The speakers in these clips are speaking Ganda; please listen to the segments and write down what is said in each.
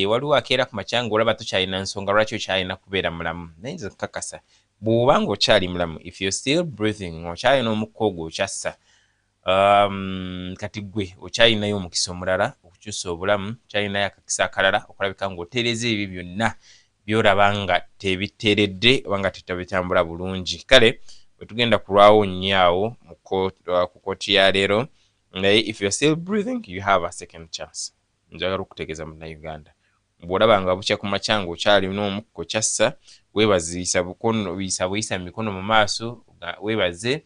waliwo akeera ku makya ng'olaba tokyalina nsonga lwaki okyalina kubeera mulamu. Naye nze nkakasa bw'oba ng'okyali mulamu, if you're still breathing, okyalina omukka ogwo okyassa, kati gwe okyalinayo omukisa omulala okukyusa obulamu, okyalinayo akakisa akalala okulabika ng'oteereza ebyo byonna by'olaba nga tebiteeredde oba nga tetabitambula bulungi. Kale bwe tugenda kulwawo nnyo awo ku kooti ya leero, naye if you're still breathing you have a second chance. Njagala okutegeeza munnayuganda, bw'olaba nga bukya ku makya ng'okyalina omukka okyassa, weebaziyisa bukono, buyisa mikono mu maaso, weebaze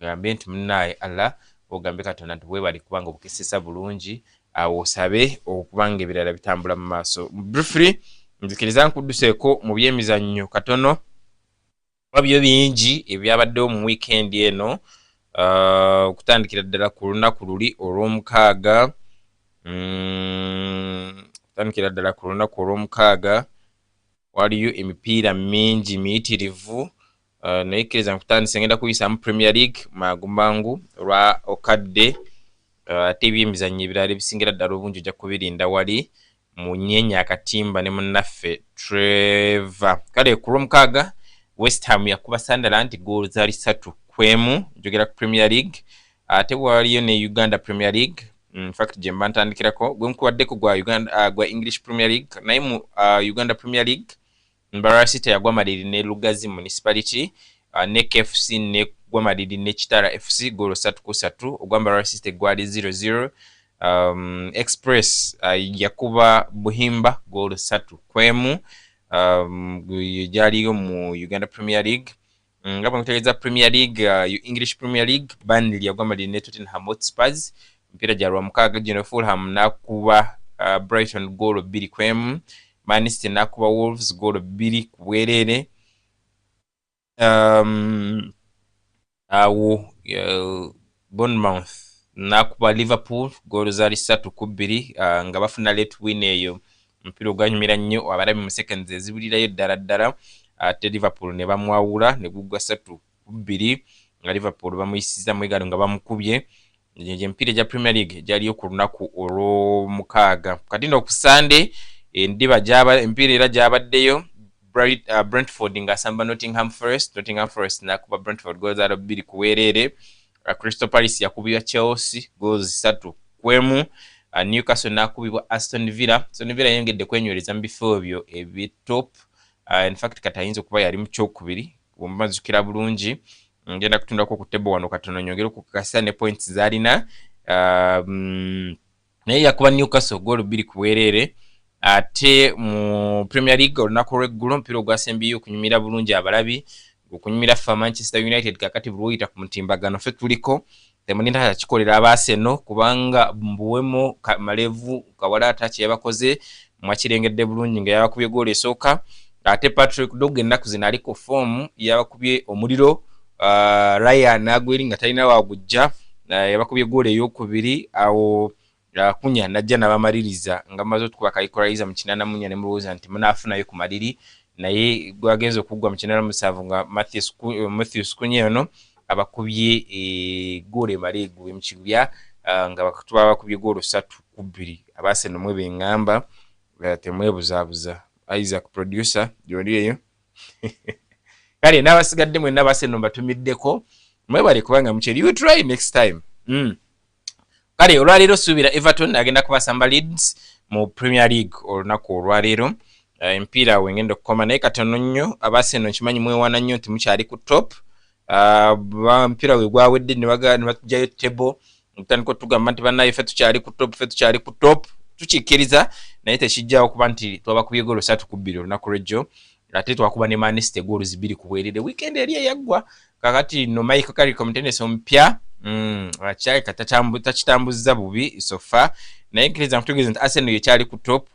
ogambe nti munnaaye Allah, ogambe Katonda nti weebali kubanga obukesesa bulungi, awo osabe okubanga ebirala bitambula mu maaso. Briefly nzikiriza nkudduseeko mu byemizannyo katono wabyo bingi ebyabaddewo mu weekend eno, okutandikira ddala ku lunaku luli olw'omukaaga. Waliyo emipiira mingi miyitirivu, naye kkiriza nkutandise ngenda kuyisamu Premier League mangu olwa okadde, ate ebyemizannyo ebirala ebisingira ddala obungi ojja kubirinda wali mu nnyenya akatimba ne munnaffe Trevor. Kale ku lw'omukaaga West Ham yakuba Sunderland goal zaali 3-1, njogera ku Premier League. Ate waliyo ne Uganda Premier League, in fact gye mba ntandikirako gwe nkuwaddeko gwa English Premier League, naye mu Uganda Premier League Mbarara City yagwa Maliri ne Lugazi Municipality, ne KFC ne gwa Maliri ne Kitara FC goal 3-3, ogwa Mbarara City gwali 0-0. Express yakuba Buhimba goal 3-1, gyaliyo mu Uganda Premier League. Nga bwe nkutegeeza Premier League, English Premier League, Burnley yagwa Maliri ne Tottenham Hotspurs, mpira gyalwa mukaaga gino. Fulham nakuba Brighton goal 2-1, Man City nakuba Wolves goal 2 ku bwereere. Bournemouth nakuba Liverpool goal zaali 3-2, nga bafuna late win eyo, mpira ogwanyumira nnyo abalabi mu seconds ezibulirayo ddala. Ate Liverpool ne bamwawula ne gugwa 3-2, nga Liverpool bamuyisiza mwegalo nga bamukubye. Emipiira egya Premier League gyaliyo ku lunaku olw'omukaaga. Kati no ku Sunday emipiira era gyabaddeyo. Brentford ng'asamba Nottingham Forest nakuba Brentford goals 2 ku bwereere. Crystal Palace yakubibwa Chelsea goals 3-1. Newcastle nakubibwa Aston Villa. Aston Villa yengedde kwenywereza mu bifo ebyo ebitop. In fact kati ayinza okuba yali mu kyokubiri bw'omazukira bulungi. Ngenda kutundako ku table wano katono nyongera okukakasa ne points zalina. Naye yakuba Newcastle goal 2 ku bwereere. Ate mu Premier League olunaku lw'eggulo mpira ogwasembiyo okunyumira bulungi abalabi, okunyumira ffa Manchester United kakati buluyita ku mutimbagano ffe tuliko temulinda takikolera Arsenal kubanga mbuwemo Malevu Kawala atachi yabakoze mwakirengedde bulungi nga yabakubye goal esooka. Ate Patrick Dogg ennaku zino ali ku form yabakubye omuliro. Ryan Agweri nga talina wagujja yabakubye goal ey'okubiri. Awo kunya najja nabamaliriza nga maze okuba equalizer mu 84 ne mulowooza nti munaafunayo ku maliri, naye gwagenza okuggwa mu 87 nga Matthews Kunya ono abakubye goal emaleegu mu kibya, nga bakatuba bakubye goal 3-2. Arsenal mwe bengamba temwebuzaabuza. Isaac producer gyoliyo kale n'abasigadde mwenna Arsenal mbatumiddeko mwebale kubanga mukyeri, you try next time. Kale olwaleero suubira Everton agenda kubasamba Leeds mu Premier League olunaku olwaleero. Empiira wengenda okukoma naye katono nnyo Arsenal nkimanyi mwewaana nnyo nti mukyali ku top. Mpira we gwawedde ne batugyayo table ntandika tugamba nti bannaye ffe tukyali ku top tukikkiriza, naye tekijjawo kuba nti twabakubye goal 3-2 olunaku lw'ejjo. Ate twakuba ne Man City goal 2 ku bwereere. Weekend eri eyaggwa kakati no Michael Carrick omutenesi omupya akyali takitambuzza bubi sofa, naye nkiriza nkutegeeza nti Arsenal yekyali ku top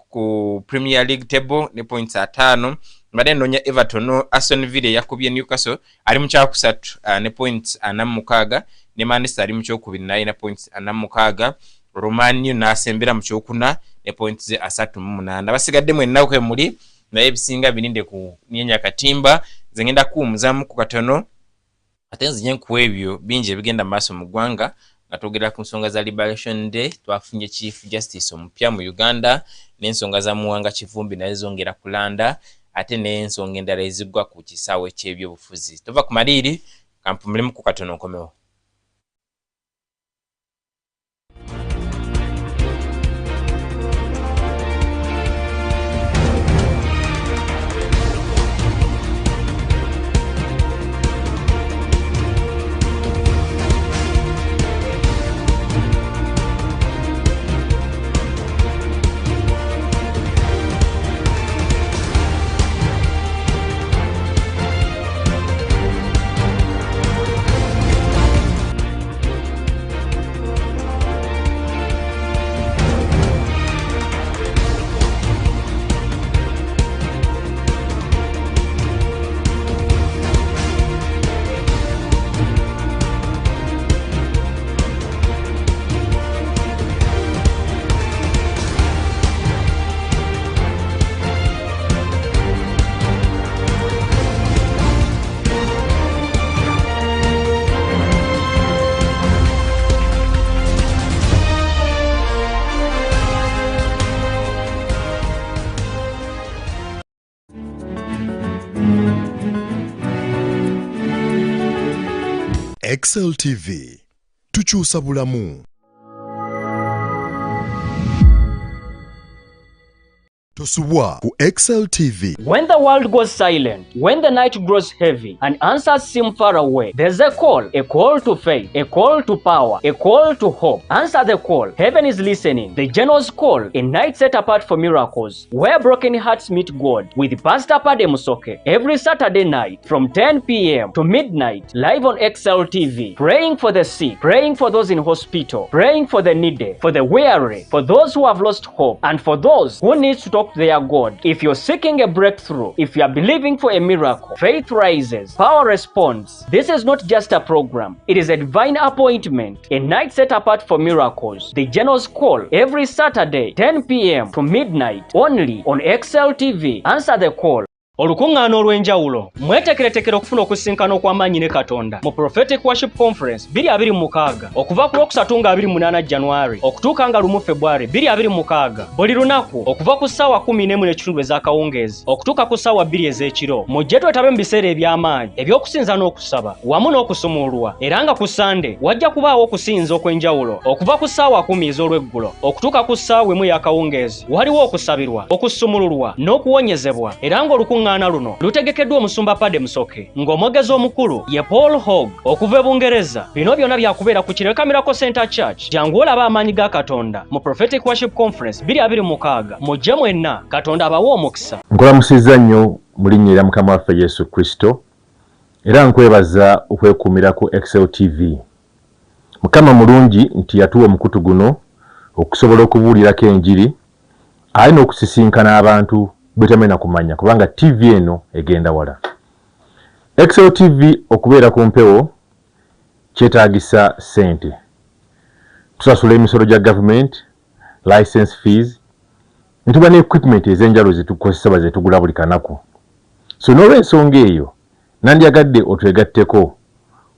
ku Premier League table ne points 5. Mbadde noonya Everton. Aston Villa yakubye Newcastle ali mu kyakusatu ne points 46, ne Man City ali mu kyokubiri naye na points 46. Romania n'asembera mu kyokuna ne points 38. Basigadde mwenna kwe muli naye ebisinga birinde ku nyenya katimba. Nze ngenda kuwumuzamu ku katono ate nzinye nkuwa ebyo bingi ebigenda mu maaso mu ggwanga nga twogera ku nsonga za Liberation Day. Twafunye Chief Justice omupya mu Uganda n'ensonga za Muwanga Kivumbi nazo zongera kulanda ate n'ensonga endala eziggwa ku kisaawe ky'ebyobufuzi. Tova ku Kumaliiri kampumulemu ku katono nkomewo. Excel TV. Tukyusa bulamu. Tosubwa ku Excel TV. When the world goes silent, when the night grows heavy and answers seem far away, there's a call to faith, a call to power, a call to hope. Answer the call. Heaven is listening. The General's Call, a night set apart for miracles, where broken hearts meet God, with Pastor Pade Musoke, every Saturday night from 10 p.m. to midnight, live on Excel TV, praying for the sick, praying for those in hospital, praying for the needy, for the weary, for those who have lost hope, and for those who need to talk to their God. If you're seeking a breakthrough, if you are believing for a miracle, faith rises, power responds. This is not just a program, it is a divine appointment, a night set apart for miracles. The General's Call, every Saturday 10 p.m. to midnight, only on Excel TV. Answer the call. Olukungaana olw'enjawulo mwetekeretekera okufuna okusinkana okw'amaanyi ne Katonda mu Prophetic Worship Conference 2026 okuva ku Lwokusatu nga 28 January okutuuka nga 1 February 2026 buli lunaku okuva ku ssaawa 11:30 ez'akawungeezi okutuuka ku ssaawa 2 ez'ekiro. Mujje twetabe mu biseera eby'amaanyi eby'okusinza n'okusaba wamu n'okusumulwa, era nga ku Sunday wajja kubaawo okusinza okw'enjawulo okuva ku ssaawa 10 ez'olweggulo okutuuka ku ssaawa 1 ey'akawungeezi. Waliwo okusabirwa, okusumululwa n'okuwonyezebwa, era ng'olukungaana luno lutegekeddwa omusumba Pade Musoke ng'omwogezi omukulu ye Paul Hogg okuva e Bungereza. Bino byonna byakubeera ku Kireka Miracle Center Church. Jangu olaba amaanyi ga Katonda mu Prophetic Worship Conference 2026. Mujje mwenna, Katonda abawe omukisa. Nkulamusizza nnyo mu linnya lya Mukama waffe Yesu Kristo, era nkwebaza okwekuumira ku Excel TV. Mukama mulungi nti yatuwa omukutu guno okusobola okubuulirako enjiri, alina okusisinkana abantu betamena kumanya kubanga TV eno egenda wala. Excel TV okubeera ku mpewo kyetaagisa sente. Tusasula emisolo gya government, license fees, nituba ne equipment ez'enjalo zetukozesa zetugula buli kanaku. So n'olw'ensonga eyo nandyagadde otwegatteko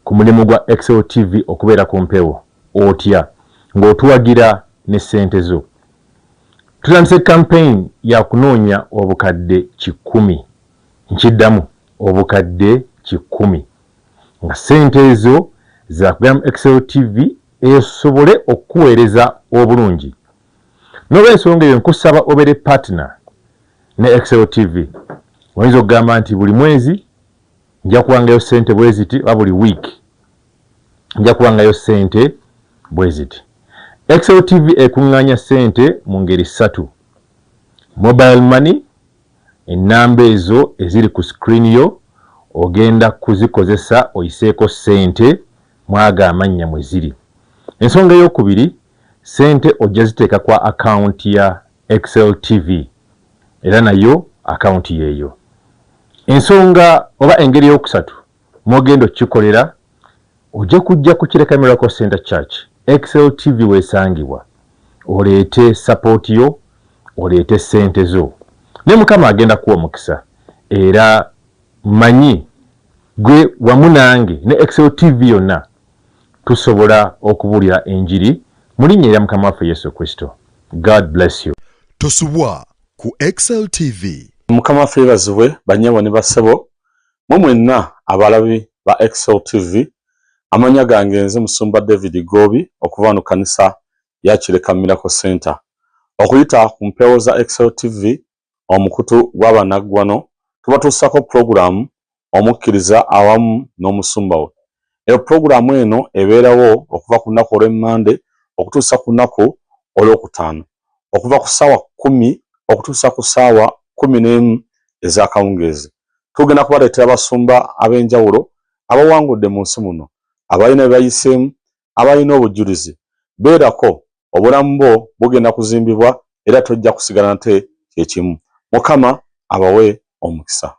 ku mulimu gwa Excel TV okubeera ku mpewo otya ng'otuwagira ne sente zo. Tutandise campaign ya kunoonya obukadde 10. Nkiddamu obukadde 10. Nga sente ezo za kugamba Excel TV esobole okuweereza obulungi. N'olw'ensonga eyo nkusaba obere partner ne Excel TV. Oyinza okugamba nti buli mwezi nja kuwangayo sente bwe ziti, oba buli week nja kuwangayo sente bwe ziti. Excel TV ekunganya sente mu ngeri 3. Mobile money, enamba ezo eziri ku screen yo ogenda kuzikozesa oyiseeko sente mwaga amannya mwe ziri. Ensonga ey'okubiri, sente ojja ziteeka kwa account ya Excel TV, era nayo account yeeyo. Ensonga oba engeri ey'okusatu mwogenda okukikolera, ojja kujja ku Kireka Miracle Center Church Excel TV weesangibwa, oleete support yo, oleete sente zo, ne Mukama agenda kuwa omukisa. Era manyi gwe wamu nange ne Excel TV yonna tusobola okubuulira enjiri mu linnya erya Mukama waffe Yesu Kristo. God bless you. Tosubwa ku XLTV. Mukama febazibwe banyabo ne basebo mu mwenna abalabi ba XLTV. Amanya gange nze Musumba David Gobi okuva mu kanisa ya Kireka Miracle Center. Okuyita ku mpewo za XLTV omukutu gw'abanaggwano tubatuusako program omukkiriza awamu n'omusumba we. Eyo program eno ebeerawo okuva ku nnaku olw'Emmande okutuusa ku nnaku olw'Okutaano. Okuva ku ssaawa 10 okutuusa ku ssaawa 11 ez'akawungeezi. Tugenda kubaleetera abasumba ab'enjawulo abawangudde mu nsi muno, abalina bye bayiseemu, abalina obujulizi. Beerako obulamu bwo bugenda kuzimbibwa era tojja kusigala nate kyekimu. Mukama abawe omukisa.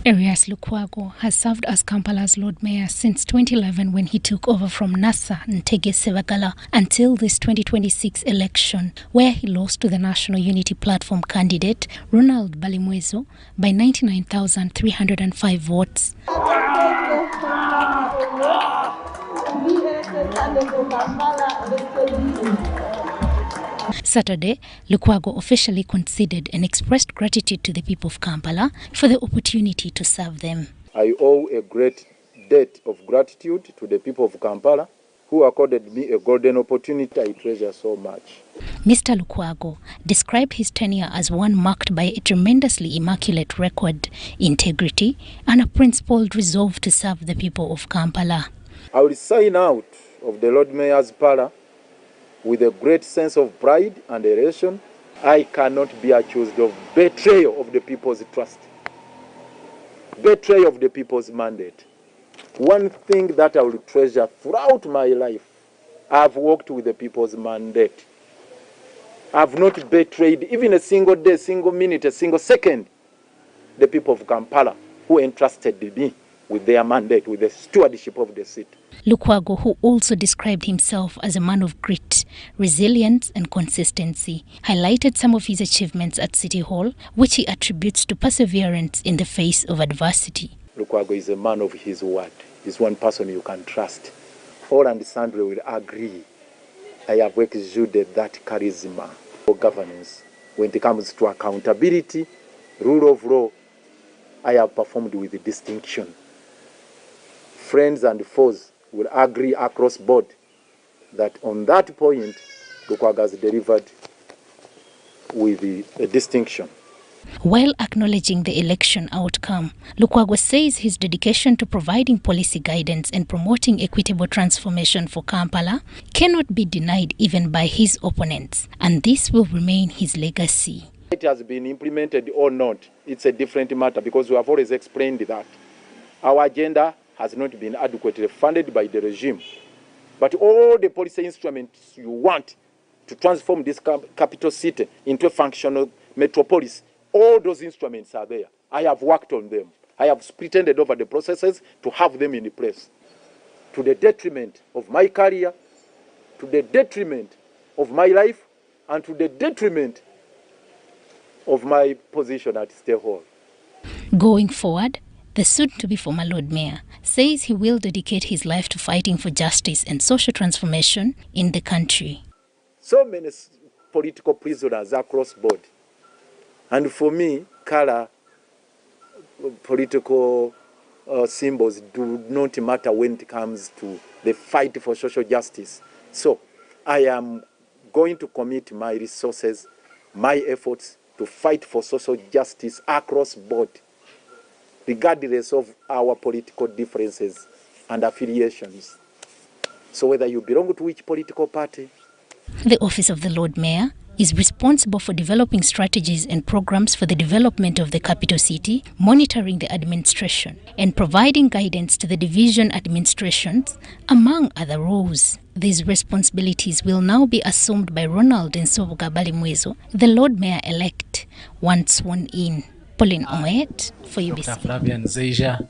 Erias Lukwago has served as Kampala's Lord Mayor since 2011 when he took over from Nasa Ntege Sebagala until this 2026 election, where he lost to the National Unity Platform candidate Ronald Balimwezo by 99,305 votes. Saturday, Lukwago officially conceded and expressed gratitude to the people of Kampala for the opportunity to serve them. I owe a great debt of gratitude to the people of Kampala who accorded me a golden opportunity I treasure so much. Mr. Lukwago described his tenure as one marked by a tremendously immaculate record, integrity, and a principled resolve to serve the people of Kampala. I will sign out of the Lord Mayor's Parlour with a great sense of pride and elation. I cannot be accused of betrayal of the people's trust, betrayal of the people's mandate. One thing that I will treasure throughout my life, I've worked with the people's mandate. I've not betrayed even a single day, single minute, a single second, the people of Kampala who entrusted me with their mandate, with the stewardship of the seat. Lukwago, who also described himself as a man of grit, resilience and consistency, highlighted some of his achievements at City Hall, which he attributes to perseverance in the face of adversity. Lukwago is a man of his word. He's one person you can trust. All and sundry will agree. I have exuded that charisma for governance. When it comes to accountability, rule of law, I have performed with distinction. Friends and foes will agree across board that on that point, Lukwago has delivered with a distinction. While acknowledging the election outcome, Lukwago says his dedication to providing policy guidance and promoting equitable transformation for Kampala cannot be denied even by his opponents, and this will remain his legacy. It has been implemented or not, it's a different matter, because we have always explained that our agenda has not been adequately funded by the regime. But all the policy instruments you want to transform this capital city into a functional metropolis, all those instruments are there. I have worked on them. I have pretended over the processes to have them in place. To the detriment of my career, to the detriment of my life, and to the detriment of my position at State Hall. Going forward, the soon-to-be former Lord Mayor says he will dedicate his life to fighting for justice and social transformation in the country. So many political prisoners across board. And for me, color, political symbols do not matter when it comes to the fight for social justice. So I am going to commit my resources, my efforts to fight for social justice across board, regardless of our political differences and affiliations. So whether you belong to which political party. The Office of the Lord Mayor is responsible for developing strategies and programs for the development of the capital city, monitoring the administration, and providing guidance to the division administrations, among other roles. These responsibilities will now be assumed by Ronald Nsobuga Balimwezo, the Lord Mayor-elect, once sworn in. Pauline Omoyet for UBC. Dr. Flavian Zeija,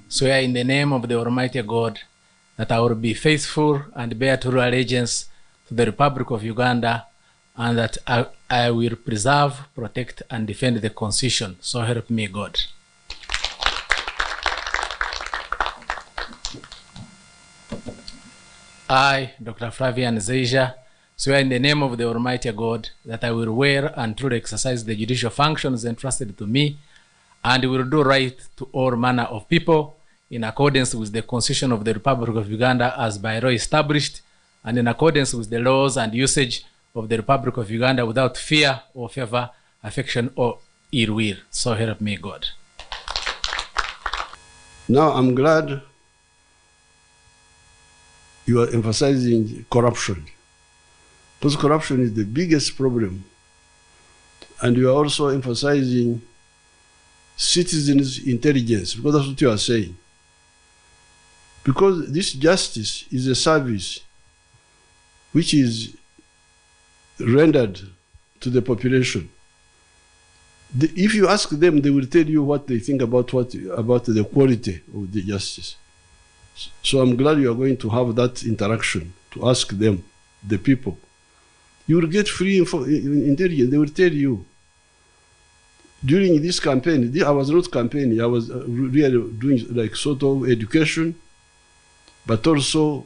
swear in the name of the Almighty God that I will be faithful and bear true allegiance to the Republic of Uganda, and that I will preserve, protect, and defend the Constitution. So help me God. I, Dr. Flavian Zeija, swear in the name of the Almighty God that I will wear and truly exercise the judicial functions entrusted to me, and will do right to all manner of people in accordance with the Constitution of the Republic of Uganda as by law established, and in accordance with the laws and usage of the Republic of Uganda without fear or favor, affection or ill will. So help me God. Now I'm glad you are emphasizing corruption, because corruption is the biggest problem. And you are also emphasizing citizens' intelligence, because that's what you are saying. Because this justice is a service which is rendered to the population. If you ask them, they will tell you what they think about the quality of the justice. So I'm glad you are going to have that interaction, to ask them, the people. You will get free intelligence. They will tell you. During this campaign, I was not campaigning, I was really doing like sort of education, but also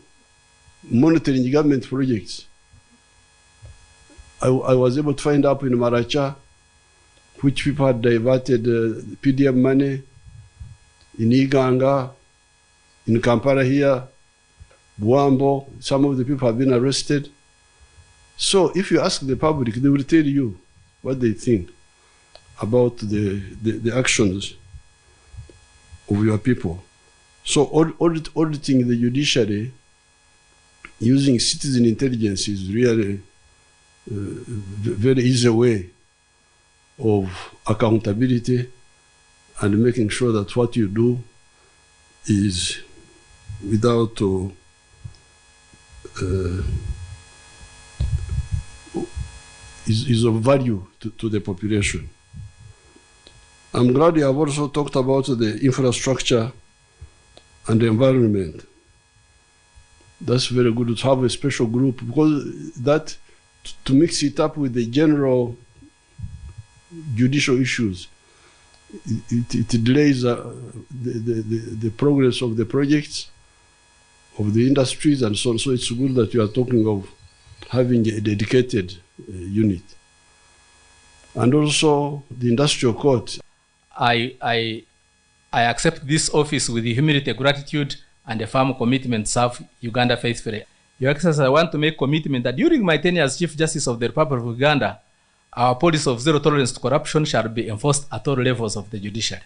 monitoring government projects. I was able to find out in Maracha which people had diverted PDM money, in Iganga, in Kampala here, Buambo, some of the people have been arrested. So if you ask the public, they will tell you what they think about the actions of your people. So auditing the judiciary using citizen intelligence is really a very easy way of accountability and making sure that what you do is without is of value to the population. I'm glad you have also talked about the infrastructure and environment. That's very good to have a special group, because that, to mix it up with the general judicial issues, it delays the progress of the projects, of the industries and so on. So it's good that you are talking of having a dedicated unit. And also the industrial court. I accept this office with humility, gratitude, and a firm commitment to serve Uganda faithfully. Your Excellency, I want to make commitment that during my tenure as Chief Justice of the Republic of Uganda, our policy of zero tolerance to corruption shall be enforced at all levels of the judiciary.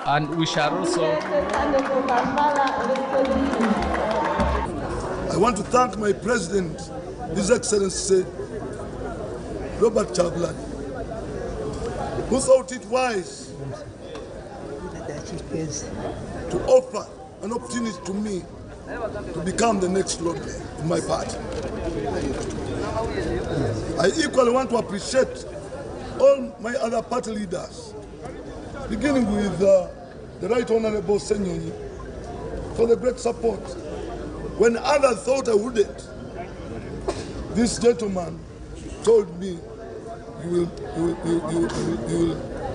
And we shall also... I want to thank my President, His Excellency Robert Chagulanyi, who thought it wise to offer an opportunity to me to become the next Lord Mayor in my party. I equally want to appreciate all my other party leaders, beginning with the Right Honorable Senyonyi, for the great support. When others thought I wouldn't, this gentleman told me, you will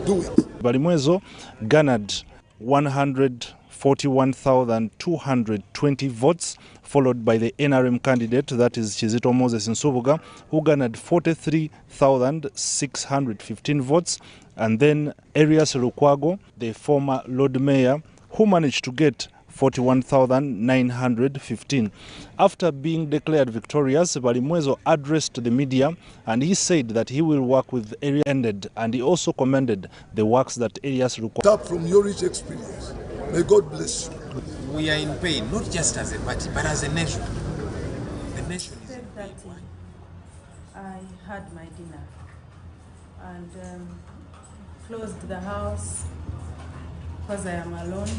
do it. Balimwezo garnered 141,220 votes, followed by the NRM candidate, that is Chizito Moses Nsubuga, who garnered 43,615 votes, and then Erias Lukwago, the former Lord Mayor, who managed to get 41,915. After being declared victorious, Balimwezo addressed the media and he said that he will work with area ended, and he also commended the works that Erias Lukwago. Tap from your rich experience. May God bless you. We are in pain, not just as a party, but as a nation. The nation is in pain. I had my dinner and closed the house because I am alone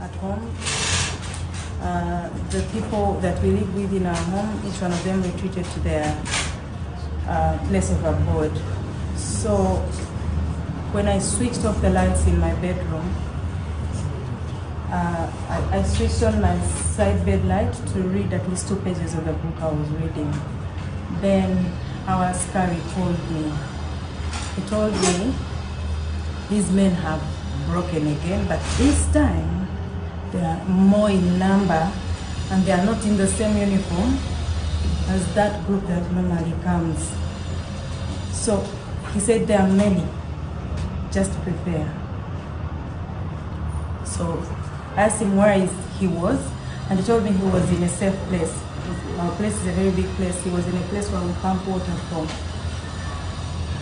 at home. The people that we live with in our home, each one of them retreated to their place of abode. So when I switched off the lights in my bedroom, I switched on my side bed light to read at least 2 pages of the book I was reading. Then our askari told me, he told me these men have broken again, but this time they are more in number and they are not in the same uniform as that group that normally comes. So he said there are many, just prepare. So I asked him where he was, and he told me he was in a safe place. Our place is a very big place. He was in a place where we pump water from.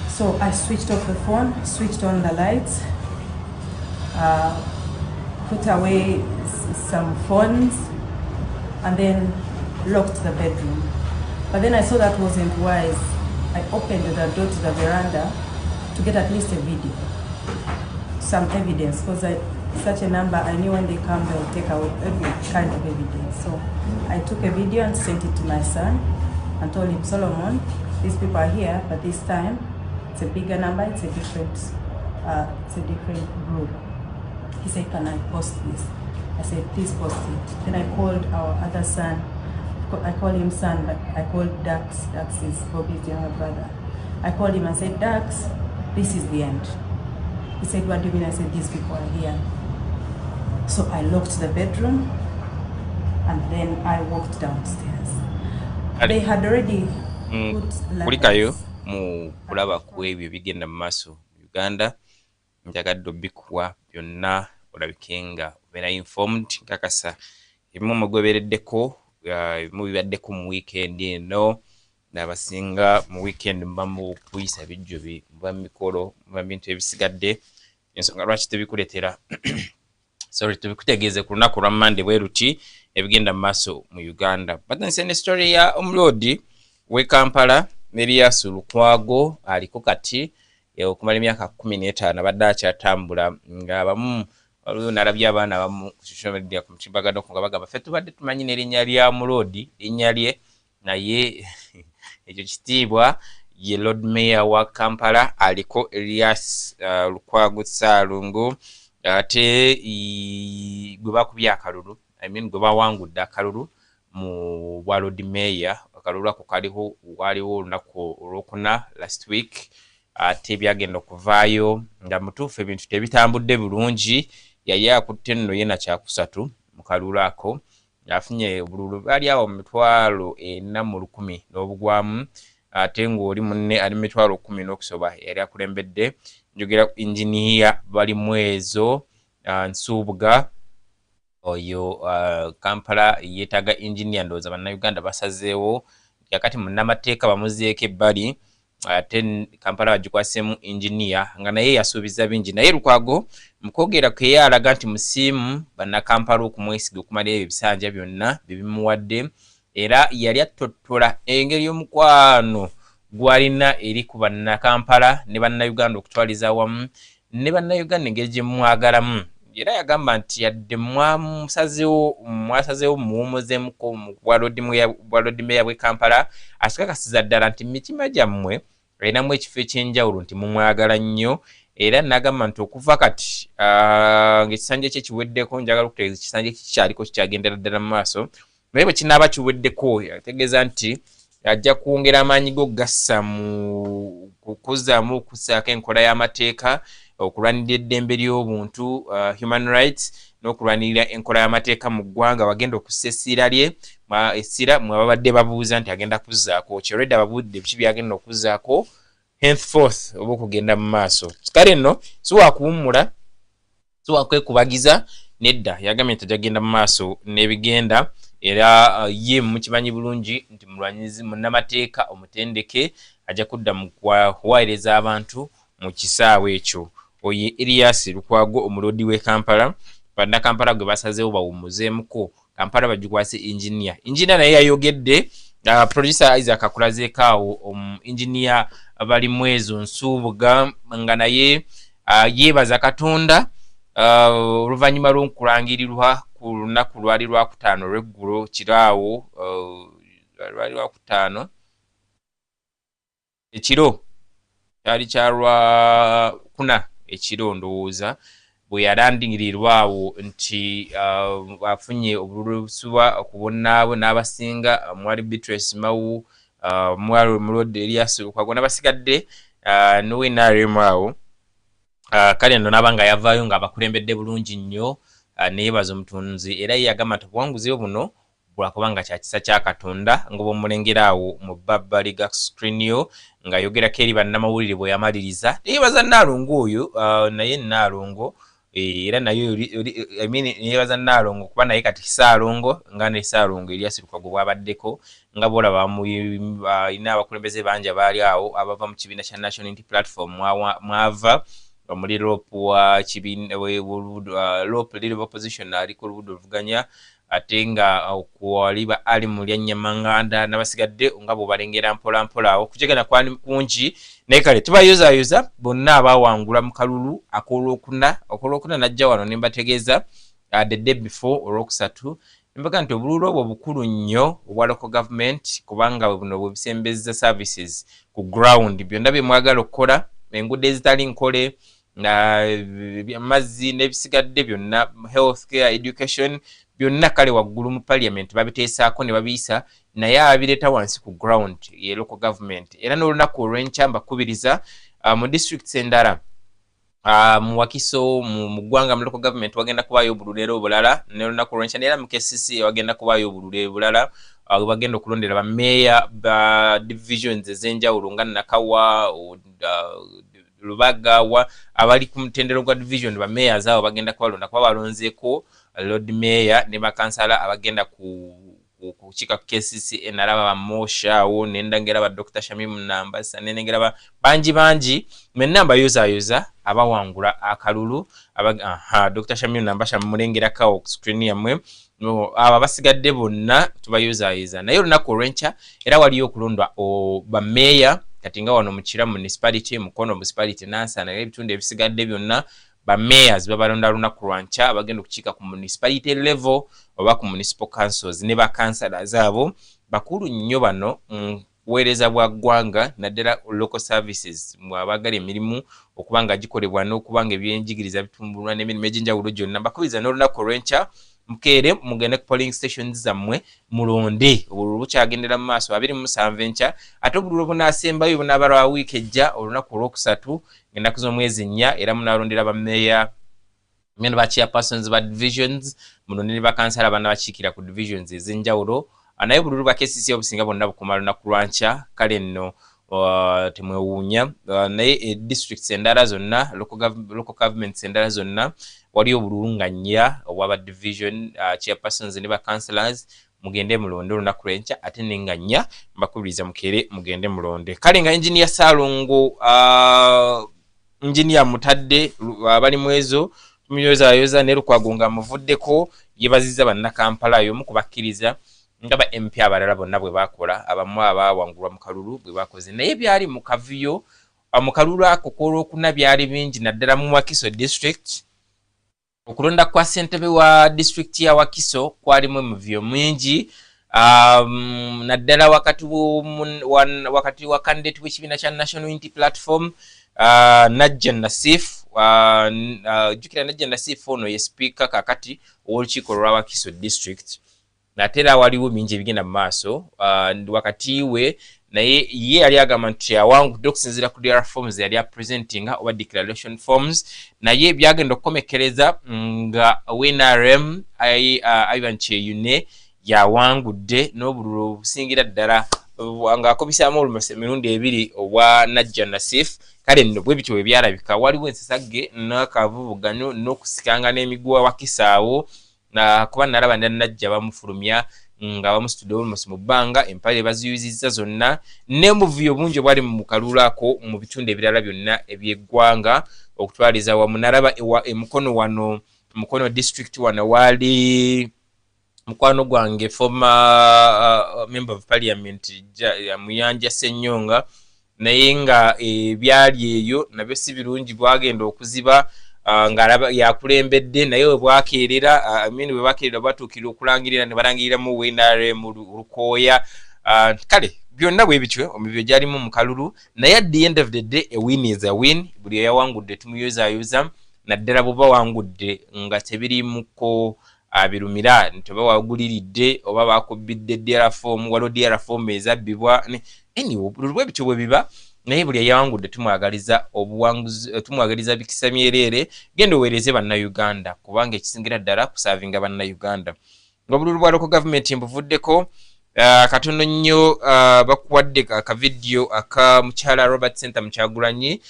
So I switched off the phone, switched on the lights, put away some phones, and then locked the bedroom. But then I saw that wasn't wise. I opened the door to the veranda to get at least a video, some evidence, because such a number, I knew when they come, they will take away every kind of evidence. So I took a video and sent it to my son and told him, Solomon, these people are here, but this time it's a bigger number, it's a different group. He said, can I post this? I said, please post it. Then I called our other son. I called him son, but I called Dax. Dax is Bobby's younger brother. I called him and said, Dax, this is the end. He said, what do you mean? I said, these people are here. So I locked the bedroom and then I walked downstairs. They had already put kulikayo mu kulaba ku ebyo bigenda mu maaso Uganda, njagadde obikuwa byonna olabikenga obeera informed kakasa ebimu mugobereddeko ebimu bibaddeko mu weekend eno n'abasinga mu weekend muba mu kuyisa bijjo muba mikolo muba bintu ebisigadde ensonga lwaki tebikuletera sorry tebikutegeeze ku lunaku lwa Monday bwe ruti ebigenda mu maaso mu Uganda. But nsene story ya omulodi we Kampala Erias Lukwago aliko kati okumala emyaka 15 abadde akyatambula ng'abamu waliwo nalabye abaana abamu ku social media ku mutimbagano nga bagamba ffe tubadde tumanyi n'erinnya lya mulodi linnya lye naye ekyo kitiibwa ye Lord Mayor wa Kampala aliko Erias Lukwago Ssalungu ate gwe bakubye akalulu gwe bawangudde akalulu mu bwa Lord Mayor. Akalulu ako waliwo olunaku olwokuna last week, ate byagenda okuvaayo nga mutuufu ebintu tebitambudde bulungi. Yali akutte nno yena kyakusatu mu kalulu ako, afunye obululu bali awo 40,000 n'obugwamu, ate ng'oli munne ali 10,000 n'okusoba yali akulembedde. Njogera ku engineer bali mwezo Nsubuga oyo Kampala yeetaga engineer, ndowooza bannayuganda basazeewo yakati munnamateeka bamuzeeko ebbali, ate Kampala bagikwaseemu engineer nga naye yasuubiza bingi. Naye Lukwago mukwogera ke alaga nti musiimu bannakampala okumwesiga okumala ebyo ebisanja byonna bibimuwadde, era yali attottola engeri y'omukwano gwalina eri ku bannakampala ne bannayuganda okutwaliza wamu ne bannayuganda engeri gye mwagalamu. Era yagamba nti yadde mwasazeewo muwumuzeemuko mu bwa Lord Mayor bw'e Kampala, asikakasiza ddala nti mitima gyammwe erinamu ekifo ekyenjawulo, nti mumwagala nnyo. Era n'agamba nti okuva kati ng'ekisanja kye kiweddeko, njagala okutegeeza ekisanja kikyaliko kikyagendera ddala mu maaso, naye bwe kinaaba kiweddeko yategeeza nti ajja kwongera amaanyi go gassa mu kukuzaamu okussaako enkola y'amateeka, okulwanirira eddembe ly'obuntu, human rights, n'okulwanirira enkola y'amateeka mu ggwanga. Wagenda okussa essira lye, essira mwe babadde babuuza nti agenda kuzzaako ki. Already ababudde biki byagenda okuzzaako henceforth oba okugenda mu maaso. Kale nno si wakuwummula, si wakwekubagiza, nedda yagambye nti agenda mu maaso n'ebigenda. Era ye mukimanyi bulungi nti mulwanyizi munnamateeka omutendeke ajja kudda mu kuwaayiriza abantu mu kisaawe ekyo. Oye Elias Lukwago omulodi w'e Kampala, bannakampala gwe basazeewo bawummuzeemuko, Kampala bagikwase engineer naye yayogedde. Producer Isaac akulazeeko awo engineer bali mwezo Nsubuga nga naye yeebaza Katonda oluvannyuma lw'okulangirirwa ku lunaku lwali lwakutaano olw'eggulo kiraawo, lwali lwakutaano ekiro kyali kya Lwakuna ekiro ndowooza, bwe yalandirirwa awo nti afunye obululu obusuba okubonaabo n'abasinga mwali Beatrice Mawu, mwali Mulodi Elias Lukwago n'abasigadde n'owenaremu awo. Kale nno n'abanga yavaayo ng'abakulembedde bulungi nnyo, neyebaza omutonzi. Era ye yagamba nti obuwanguzi buno bwakubanga kya kisa kya Katonda, nga bw'omulengera awo mu Babbali ga screen yo ng'ayogerako eri bannamawulire bwe yamaliriza. Neyebaza Nnaalongo oyo, naye Nnaalongo era naye neyebaza Nnaalongo kuba naye kati Ssaalongo nga ne Ssaalongo Elias Lukwago bwabaddeko, nga bw'olaba ina abakulembeze bangi abaali awo abava mu kibiina kya National Unity Platform mwava omuli Rope wa kibiina Rope Leader of Opposition ali ku lubudo oluvuganya, ate nga okuwaliba ali mu Lyanyamanganda n'abasigadde nga bwe balengera mpola mpola awo. Kujegana kwani kungi naye kale tubayozaayoza bonna abawangula mu kalulu akolwokuna najja wano ne mbategeeza the day before olwokusatu mbaga nti obululu obwo bukulu nnyo obwa local government, kubanga buno bwe bisembeza services ku ground byonna bye mwagala okukola, enguudo ezitali nkole, amazzi n'ebisigadde byonna, healthcare, education, byonna kale waggulu mu parliament babiteesaako ne babiyisa, naye abireeta wansi ku ground ye local government. Era n'olunaku olw'enkya mbakubiriza mu districts endala mu Wakiso mu ggwanga mu local government wagenda kubaayo obululu obulala, n'olunaku olw'enkya era mu KCC wagenda kubaayo obululu obulala. Bagenda okulondera bammeeya ba divisions ez'enjawulo nga Nakawa, Lubagawa, abali ku mutendero gwa division bammeeyas abo bagenda kubalonda kuba balonzeeko Lord Mayor ne bakansala abagenda kukika ku KCC enalaba bamosha awo nendangera ba Dr. Shamim Nambasa nenengera ba bangi mennamba yoza abawangula akalulu Dr. Shamim Nambasa mulengera kawo screen yamwe aba basigadde bonna tubayoza naye olunaku olw'enkya era waliyo okulondwa bammeeya kati nga wano mu Kira municipality, Mukono municipality, Nansana n'ebitundu ebisigadde byonna mayors babalonda lunaku lwankya bagenda okukiika ku municipality level oba ku municipal councils ne ba councillors abo bakulu nnyo bano buweereza bwa ggwanga naddala local services mwabagala emirimu okubanga gikolebwa n'okubanga ebyenjigiriza bitumbulwa n'emirimu egy'enjawulo gyonna mbakubiriza n'olunaku olw'enkya mukeere mugende ku polling stations zammwe mulonde obululu bukyagendera mu maaso 27 enkya ate obululu bunaasembayo bunaabalwa wiiki ejja olunaku olwokusatu ng'ennaku z'omwezi 4 era munaalondera bammeeya mmene ba chairpersons ba divisions mulonde ne bakansala bana bakiikira ku divisions ez'enjawulo naye obululu bwa KCC obusinga bonna bukoma lunaku lwankya kale nno temwewuunya naye districts endala zonna local governments endala zonna waliyo obululu nga 4 obwaba division chairpersons ne bakansellors mugende mulonde olunaku lwenkya ate ne nga 4 mbakubiriza mukeere mugende mulonde kale nga engineer Salongo engineer Mutadde abali mu ezo tumiyoza ne Lukwago nga muvuddeko yebaziza bannakampala y'omu kubakkiriza ngaba MP abalala bonna bwe bakola abamu abawangulwa mu kalulu bwe bakoze naye byali mu kaviyo mu kalulu ako k'olwokuna byali bingi naddala mu Wakiso district okulonda kwa ssentebe wa district ya Wakiso kwalimu emivuyo mingi naddala wakati wa candidate w'ekibiina kya National Unity Platform Najja Nassif jukira Najja Nassif ono ye speaker kakati ow'olukiiko lwa Wakiso district natera waliwo mingi ebigenda mu maaso wakati we naye ye yali agamba nti awangudde okusinziira ku DR forms yali presenting oba declaration forms naye byagenda okukomekereza nga WNRM Ivan Cheyune yawangudde n'obululu obusingira ddala nga akobisaamu olumase emirundi 2 obwa Najja Nassif kale nno bwe bityo bwe byalabika waliwo ensasagge n'akavubuganyo n'okusikanga n'emiguwa Wakisaawo na kuba nalaba Najja bamufulumya nga bamusitudde olumase mu bbanga empale baziyuzizza zonna n'emuvuyo bungi bwali mu kalulako mu bitundu ebirala byonna eby'eggwanga okutwaliza wamu nalaba mukono district wano wali mukwano gwange former member of parliament Muyanja Ssenyonga naye nga byali eyo nabyo si birungi bwagenda okuziba nga yakulembedde naye we bwakeerera bwe bakeerera batuukira okulangirira ne balangirira mu WNRM mu Lukooya kale byonna bwe bityo omibyo gyalimu mu kalulu naye at the end of the day a win is a win buli yawangudde tumuyozaayoza naddala bw'oba wangudde nga tebirimuko birumira nti oba waguliridde oba bakubbidde DR form waliwo DR form ezabbibwa anyway obululu bwe bityo bwe biba naye buli yawangudde tumwagaliza obuwanguzi tumwagaliza bikisa myerere genda oweereze bannayuganda kubanga ekisingira ddala kusavinga bannayuganda ng'obululu bwa local government mbuvuddeko katono nnyo bakuwadde akavidiyo aka mukyala Robert Center Mukyagulanyi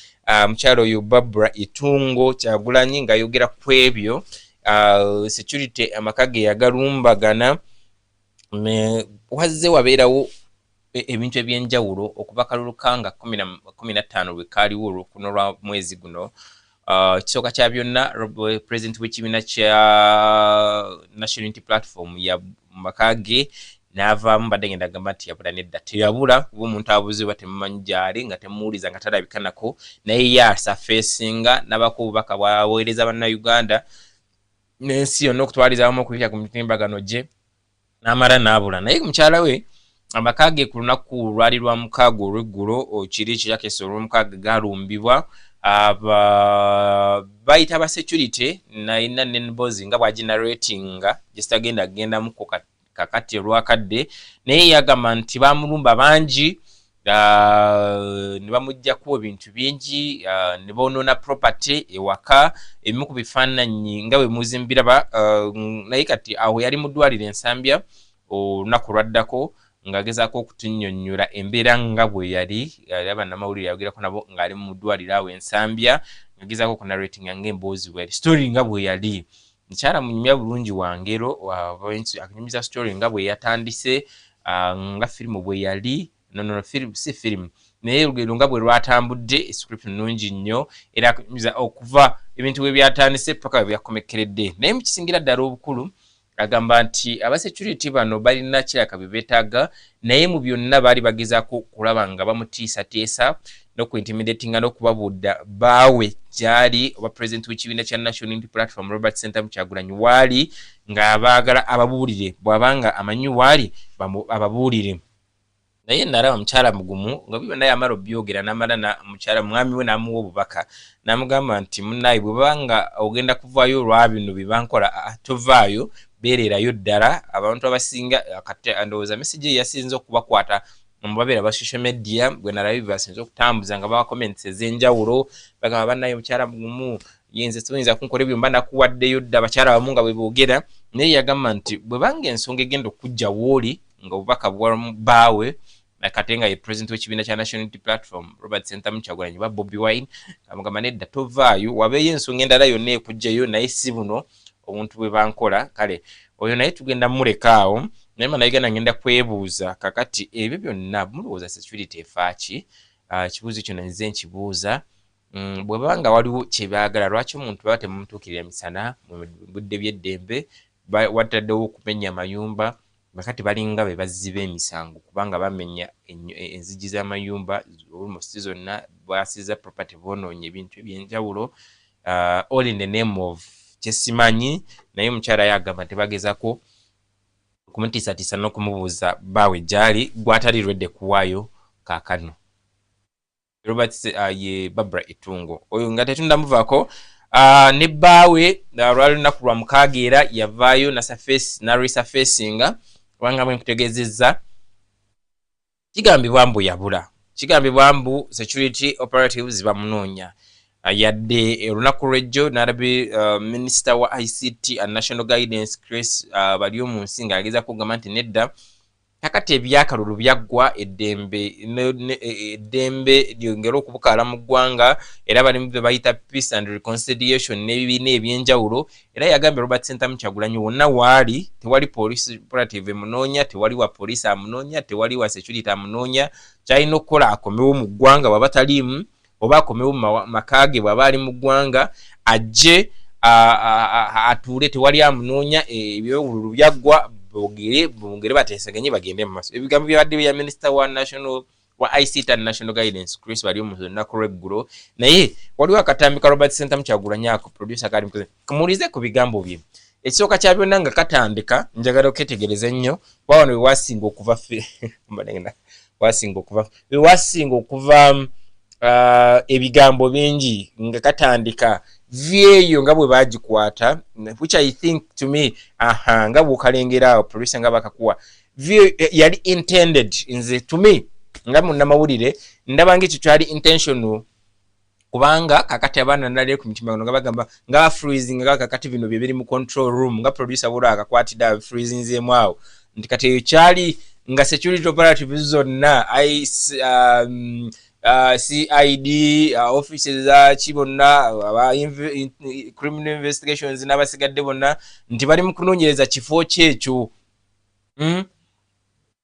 mukyala oyo Barbara Itungo Kyagulanyi ng'ayogera ku ebyo security amaka ge yagalumbagana wazze wabeerawo ebintu ebyenjawulo okuva kalulukanga 15 lwe kaaliwo olwokuno lwa mwezi guno kisooka kya byonna president w'ekibiina kya National Unity Platform ya maka ge n'avaamu badde ngenda gamba nti yabula nedda teyabula kuba omuntu abuuzibwa temumanyi gyali nga temuwuliza nga talabikanako naye ye asafeesinga n'abako obubaka bwaweereza bannayuganda n'ensi yonna okutwaliza awamu okuyita ku mitimbagano gye n'amala n'abula naye mukyala we amaka ge ku lunaku lwali lwa mukaaga olw'eggulo kiri kiyakeesa olw'omukaaga galumbibwa bayita ba security naina nenbozi nga bwaginaratinga gisitagenda agendamuko kakati olwakadde naye yagamba nti bamulumba bangi ne bamugjaku ebintu bingi ne bonoona property ewaka ebimu ku bifaananyi nga bwe muzimbiraba naye kati awo yali mu ddwaliro ensambya olunaku lwaddako ng'agezaako okutunnyonnyola embeera nga bwe yali bannamawulire yayogerako nabo ng'ali mu ddwaliro awo ensambya ng'agezaako okunarratinga ng'emboozi bwe yali story nga bwe yali mukyala munyumya bulungi wa ngero akunyumiza story nga bwe yatandise nga firimu bwe yali si firimu naye olugero nga bwe lwatambudde script nnungi nnyo era akunyumiza okuva ebintu bwe byatandise paka bwe byakomekeredde naye mukisingira ddala obukulu agamba nti abasecurity bano balina kiraka bye beetaaga naye mu byonna baali bagezaako kulaba nga bamutiisateesa n'okuintimidatinga n'okubabuuda baawe gyali oba president w'ekibiina kya National Unity Platform Robert Center Mukyagulanyi waali nga baagala ababuulire bw'abanga amanyi waali ababuulire naye nalaba mukyala mugumu nga bibona yamala obyogera namala na mukyala mwami we namuwa obubaka namugamba nti munnaye bwebanga ogenda kuvaayo olwa bino byebankola tovaayo beererayo ddala. Abantu abasinga ndowooza message yasinze okubakwata mubabeera ba social media gwe nalabye basinze okutambuza nga bawa comments ez'enjawulo bagamba bannaye mukyala mugumu yenze tuyinza kunkola ebyo mba nakuwaddeyo dda abakyala bamu nga bwe boogera. Naye yagamba nti bwebanga ensonga egenda okujja wooli nga obubaka bwabaawe kate nga ye president w'ekibiina kya National Unity Platform Robert Sentamu Kyagulanyi ba Bobi Wine amugamba nedda tovaayo wabeeyo ensonga endala yonna ekujjayo naye si buno obuntu bwe bankola. Kale oyo naye tugenda mulekaawo naye manayigana ngenda kwebuuza kakati ebyo byonna mulowooza security efaaki. Kibuuzo kino nze nkibuuza bwe banga waliwo kyebaagala lwaki omuntu baba temumutuukirira misana mu budde by'eddembe wataddewo okumenya amayumba bakati balinga be bazziba emisango kubanga bamenya enzigi z'amayumba almost zonna basiza property bonoonye ebintu ebyenjawulo all in the name of kyesimanyi. Naye mukyala yagamba tebagezako kumutiisatiisa n'okumubuuza baawe gyali gwatalirwedde kuwaayo kaakano. Robert ye Barbara Itungo oyo nga tetundamuvaako ne baawe lwali lunaku lwa mukaaga era yavaayo naresurfacinga kubanga bwe nkutegeezezza kigambibwa mbu yabula, kigambibwa mbu security operatives bamunoonya yadde olunaku lwejjo n'alabe minisita wa ICT and National Guidance Chris bali omu nsi ng'agezaako okugamba nti nedda kakati ebyakalulu byaggwa eddembe lyongera okubukaala mu ggwanga era balimu bye bayita peace and reconciliation n'ebibiina ebyenjawulo. Era yagambye Robert Sentamu Kyagulanyi wonna waali tewali police operative emunoonya, tewali wa police amunoonya, tewali wa security amunoonya. Kyalina okukola akomewo mu ggwanga bw'aba taliimu oba akomewo mu maka ge bw'aba ali mu ggwanga ajje atuule tewali amunoonya. Ebyobululu byaggwa bongere bateesaganye bagende mu maaso. Ebigambo byabadde bya minisita wa ICT and National Guidance Chris bali mu lunaku lw'eggulo. Naye waliwo akatambi ka Robert Sentamu Kyagulanyi ako producer kali mkoze kumulize ku bigambo bye. Ekisooka kya byonna nga katandika njagala oketegereza nnyo wano we wasinga okuva wasinga okuva ebigambo bingi nga katandika vyeyo nga bwe bagikwata, which I think to me nga bw'okalengera producer nga bakakuwa yali intended nze to me nga munnamawulire ndaba nga ekyo kyali intentional kubanga kakati abaana nalire ku mitima nga bagamba nga freezing nga kakati bino bye biri mu control room nga producer bula akakwatira freezing zemu awo nti kati eyo kyali nga security operatives zonna CID offices za kibonna criminal investigations n'abasigadde bonna nti bali mu kunoonyereza kifo kyekyo.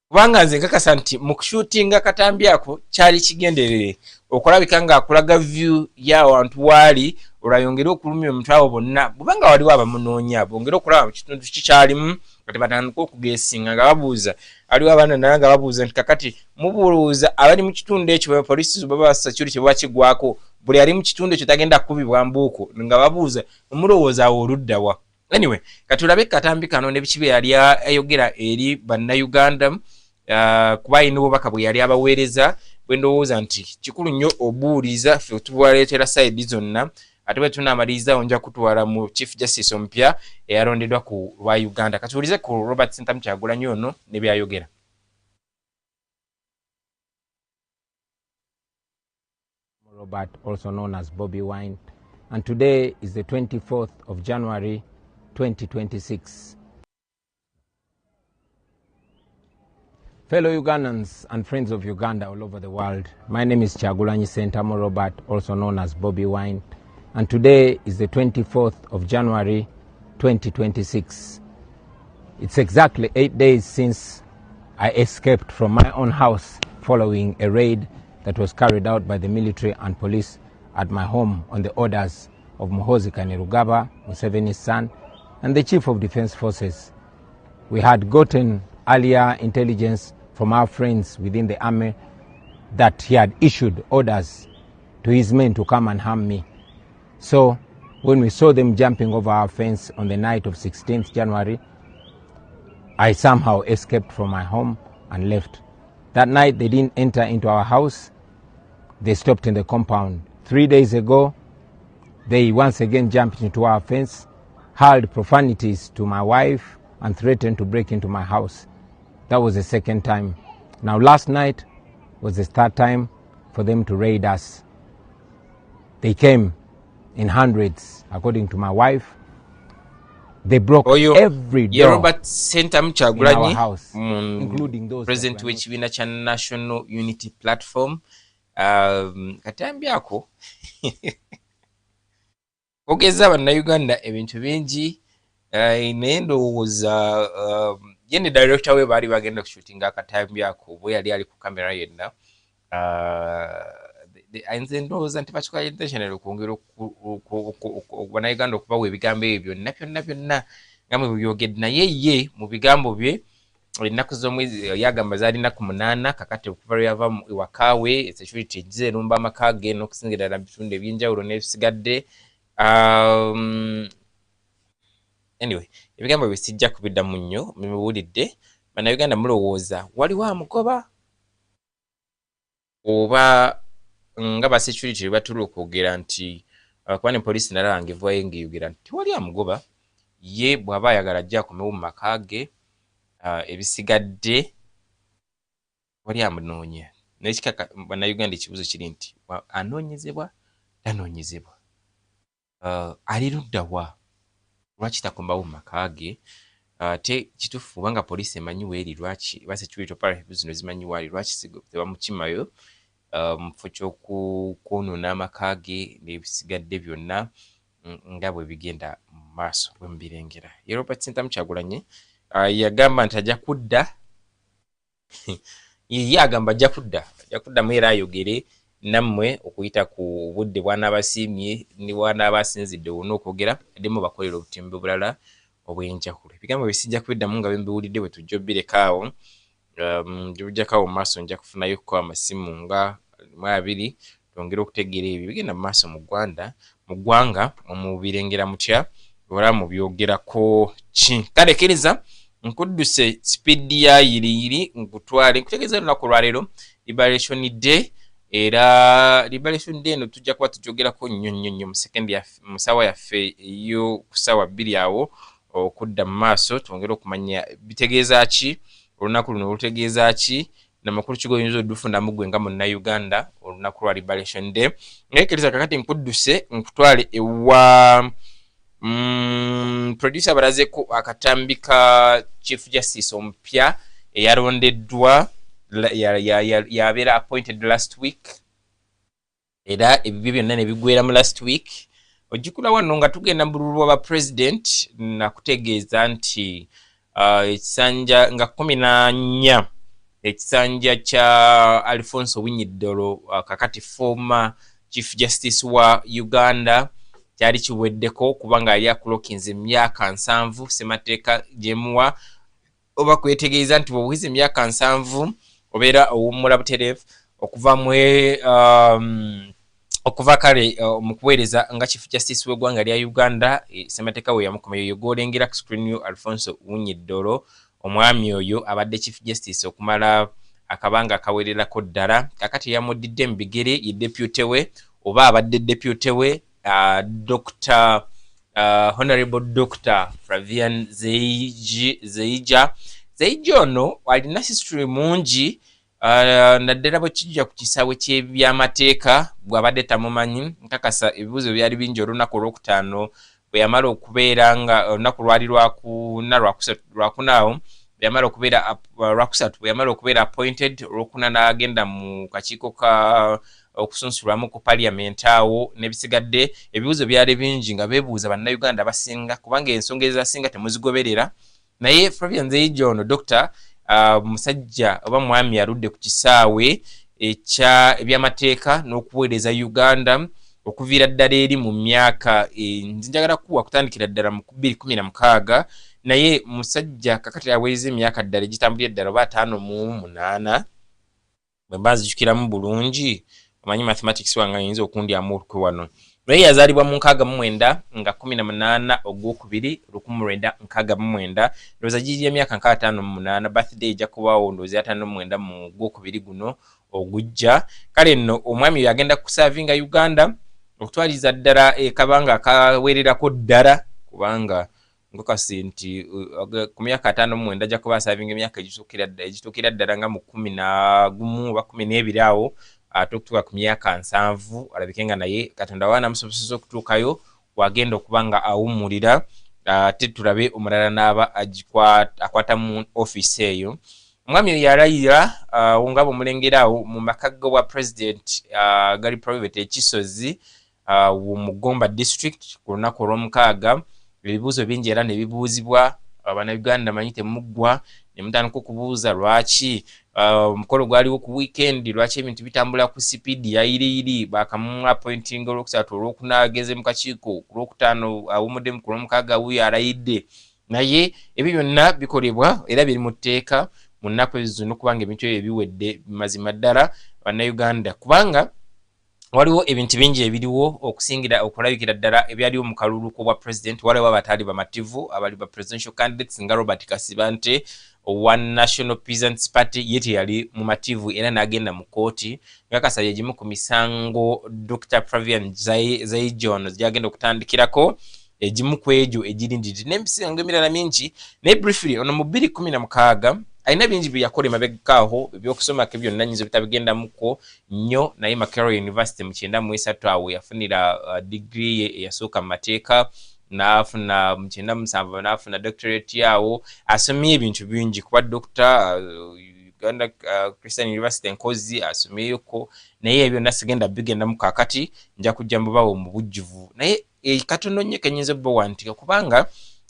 Kubanga nze nkakasa nti mu kushootinga katambi ako kyali kigenderere okulabika nga akulaga view y'abantu waali olwayongera okulumya omuntu abo bonna bwebanga waliwo abamunoonya bongera okulaba mu kitundu kikyalimu kati batandika okugeesinga nga babuuza aliwo abaana naye nga babuuza nti kakati mubuuza abali mu kitundu ekyo police baba security bwe bakigwako buli ali mu kitundu ekyo tagenda kukubibwa mbuuko nga babuuza omulowooza awo oluddawa. Anyway katulabe katambi kano ne bikibe yali ayogera eri bannayuganda kuba ayina obubaka bwe yali abaweereza bwe ndowooza nti kikulu nnyo obuuliza ffe tubaleetera side zonna ate bwe tunaamaliriza onja kutwala mu Chief Justice omupya eyalondeddwa ku lwa Uganda. Katuulize ku Robert Sentamu Kyagulanyi ono ne byayogera. Robert, also known as Bobi Wine, and today is the 24th of January 2026. Fellow Ugandans and friends of Uganda all over the world, my name is Kyagulanyi Sentamu Robert, also known as Bobi Wine, and today is the 24th of January 2026. It's exactly 8 days since I escaped from my own house following a raid that was carried out by the military and police at my home on the orders of Muhoozi Kainerugaba, Museveni's son, and the Chief of Defense Forces. We had gotten earlier intelligence from our friends within the army that he had issued orders to his men to come and harm me. So when we saw them jumping over our fence on the night of 16th January, I somehow escaped from my home and left. That night they didn't enter into our house. They stopped in the compound. 3 days ago, they once again jumped into our fence, hurled profanities to my wife, and threatened to break into my house. That was the second time. Now last night was the third time for them to raid us. They came in hundreds, according to my wife. They broke every door Robert Center in our house, including those president w'ekibiina kya National Unity Platform. Katambi ako ogeza bannayuganda ebintu bingi naye ndowooza ye ne director we baali bagenda kushutinga akatambi ako bwe yali ali ku kamera yenna. Nze ndowooza nti bakikola intentional okwongera bannayuganda okubawa ebigambo ebyo byonna nga mwe byogedde, naye ye mu bigambo bye ennaku z'omwezi yagamba zaali nnaku 8 kakati okuva lwe yava ewakaawe security egize erumba amaka ge n'okusingira ddala mu bitundu ebyenjawulo n'ebisigadde. Anyway, ebigambo bye sijja kubiddamu nnyo mubiwulidde. Bannayuganda mulowooza waliwo amugoba oba nga ba security batula okwogera nti kuba ne poliisi nalaba ng'evaayo ng'eyogera nti wali amugoba, ye bw'aba ayagala ajja akomewo mu maka ge, ebisigadde wali amunoonya. N'ekikaka bannayuganda ekibuuzo kiri nti anoonyezebwa tanoonyezebwa, ali ludda wa, lwaki takomawo mu maka ge? Ate kituufu kubanga poliisi emanyi weeri, lwaki ba security operatives zino zimanyi waali, lwaki tebamukimayo mu kifo ky'okwonoona amaka ge n'ebisigadde byonna nga bwe bigenda mu maaso bwe mubirengera. Ye Robert Center Kyagulanyi yagamba nti ajja kudda ye agamba ajja kuddamu era ayogere nammwe okuyita ku budde bw'anaabasiimye ne bw'anaabasinzidde wonna okwogera addemu bakolera obutimba bulala obw'enjawulo. Ebigambo bisijja kubiddamu nga bimbiwulidde bwe tujja obbirekawo. Bujjakaawo mu maaso nja kufunayoko amasimu nga 2 twongere okutegeera ebyo bigenda mu maaso mu ggwanga mubirengera mutya oba mubyogerako ki. Kale kkiriza nkudduse sipiidi ya yiriyiri nkutwale nkutegeeza olunaku olwaleero Liberation Day, era Liberation Day eno tujja kuba tugyogerako nnyo mu ssaawa yaffe eyo ku ssaawa 2 awo okudda mu maaso twongere okumanya bitegeeza ki olunaku luno, olutegeeza ki namakulu kigo oyinza odufundamu gwe nga munnayuganda olunaku lwa Liberation Day. Naye kkiriza kakati nkudduse nkutwale ewa producer barazeko akatambi ka Chief Justice omupya eyalondeddwa yabeera appointed last week, era ebibyo byonna ne bigwera mu last week. Ojjukula wano nga tugenda mu bululu bwa president nakutegeeza nti ekisanja nga 14 ekisanja kya Alfonso Winyiddolo kakati former Chief Justice wa Uganda kyali kiweddeko kubanga yali akulokinze emyaka 7 semateeka gyemuwa oba kwetegeeza nti bw'owize emyaka 7 obeera owummula butereevu okuva kale mu kuweereza nga Chief Justice w'eggwanga lya Uganda. Semateeka we yamukomeyo yogolengera ku screen Alfonso Winyiddolo, omwami oyo abadde Chief Justice okumala akabanga akawererako ddala. Kakati yamuddidde mu bigere ye deputy we oba abadde deputy we Dr. Honorable Dr. Flavian Zeija ono alina history mungi naddala bwe kijja ku kisaawe ky'ebyamateeka bw'abadde tamumanyi. Nkakasa ebibuuzo byali bingi olunaku olwokutaano bwe yamala okubeera nga olunaku lwali lwakunaawo bwe yamala okubeera lwakusatu bwe yamala okubeera appointed, olwokuna n'agenda mu kakiiko ka okusunsulwamu ku parliament awo n'ebisigadde. Ebibuuzo byali bingi nga beebuuza bannayuganda basinga kubanga ensonga ezasinga temuzigoberera. Naye Flavian Zeija ono Dr. Musajja oba mwami aludde ku kisaawe ebyamateeka n'okuweereza Uganda okuviira ddala eri mu myaka njagala kuwa kutandikira ddala mu 2016, naye musajja kakati aweereza emyaka ddala egitambulira ddala oba 58 bwe mba nzijukiramu bulungi, omanyi mathematics wange ayinza okundyamu olukwe wano. lwe yazalibwa mu 69 nga 18 ogwokubiri 1969 ndoza giri emyaka 58 birthday ejja kubaawo ndoza ya 59 mu gwokubiri guno ogujja kale nno omwami yagenda kusavinga Uganda okutwaliza ddala ekabanga akawererako ddala kubanga ngokasi nti ku myaka 59 ajja kuba savinga emyaka egitukira ddala nga mu 11 oba 12 awo atukutuka ku myaka 7 alabikenga naye Katonda wana musoboseza okutuukayo wagenda okubanga awumulira ate tulabe omulala n'aba akwata mu office eyo. Omwami yalayira ngabo mulengerawo mu makago wa president gali private ekisozi mu Gomba district ku lunaku olw'omukaaga. Ebibuuzo bingi era ne bibuuzibwa Abannayuganda manyite muggwa ne mutandika okubuuza lwaki omukolo gwaliwo ku weekend lwaki ebintu bitambula ku speed ya iri bakamu appointing olwokusatu olwokunageze mu kakiiko ku lwokutaano awumuddemu ku lw'omukaaga wuyo alayidde naye ebyo byonna bikolebwa era biri mu tteeka mu nnaku ezo kubanga ebintu ebyo biwedde mazima ddala Bannayuganda kubanga waliwo ebintu bingi ebiriwo okusingira okulabikira ddala ebyaliwo mu kalulu bwa president waliwo abatali bamativu abali ba presidential candidates nga Robert Kasibante One National Peasants Party yeti yali mu mativu era n'agenda mu kooti ngakasabye gimu ku misango Dr. Pravian Zaijon gyagenda okutandikirako egimu ku egyo egirindidi n'emisango emirala mingi ne briefly ono mu 2016 aina bingi byakole mabegaaho ebyokusoma ke byonna nyizo bitabigenda muko nnyo naye Makerere University mu 93 awo yafunira degree ye yasooka mu mateeka n'afuna mu 97 n'afuna doctorate yawo asomye ebintu bingi kuba doctor Uganda Christian University enkozi asomyeko naye ebyo nasigenda bigenda mu kakati nja kujja mbawo mu bujjuvu naye katono nnyo kenyinza bbo wanti kubanga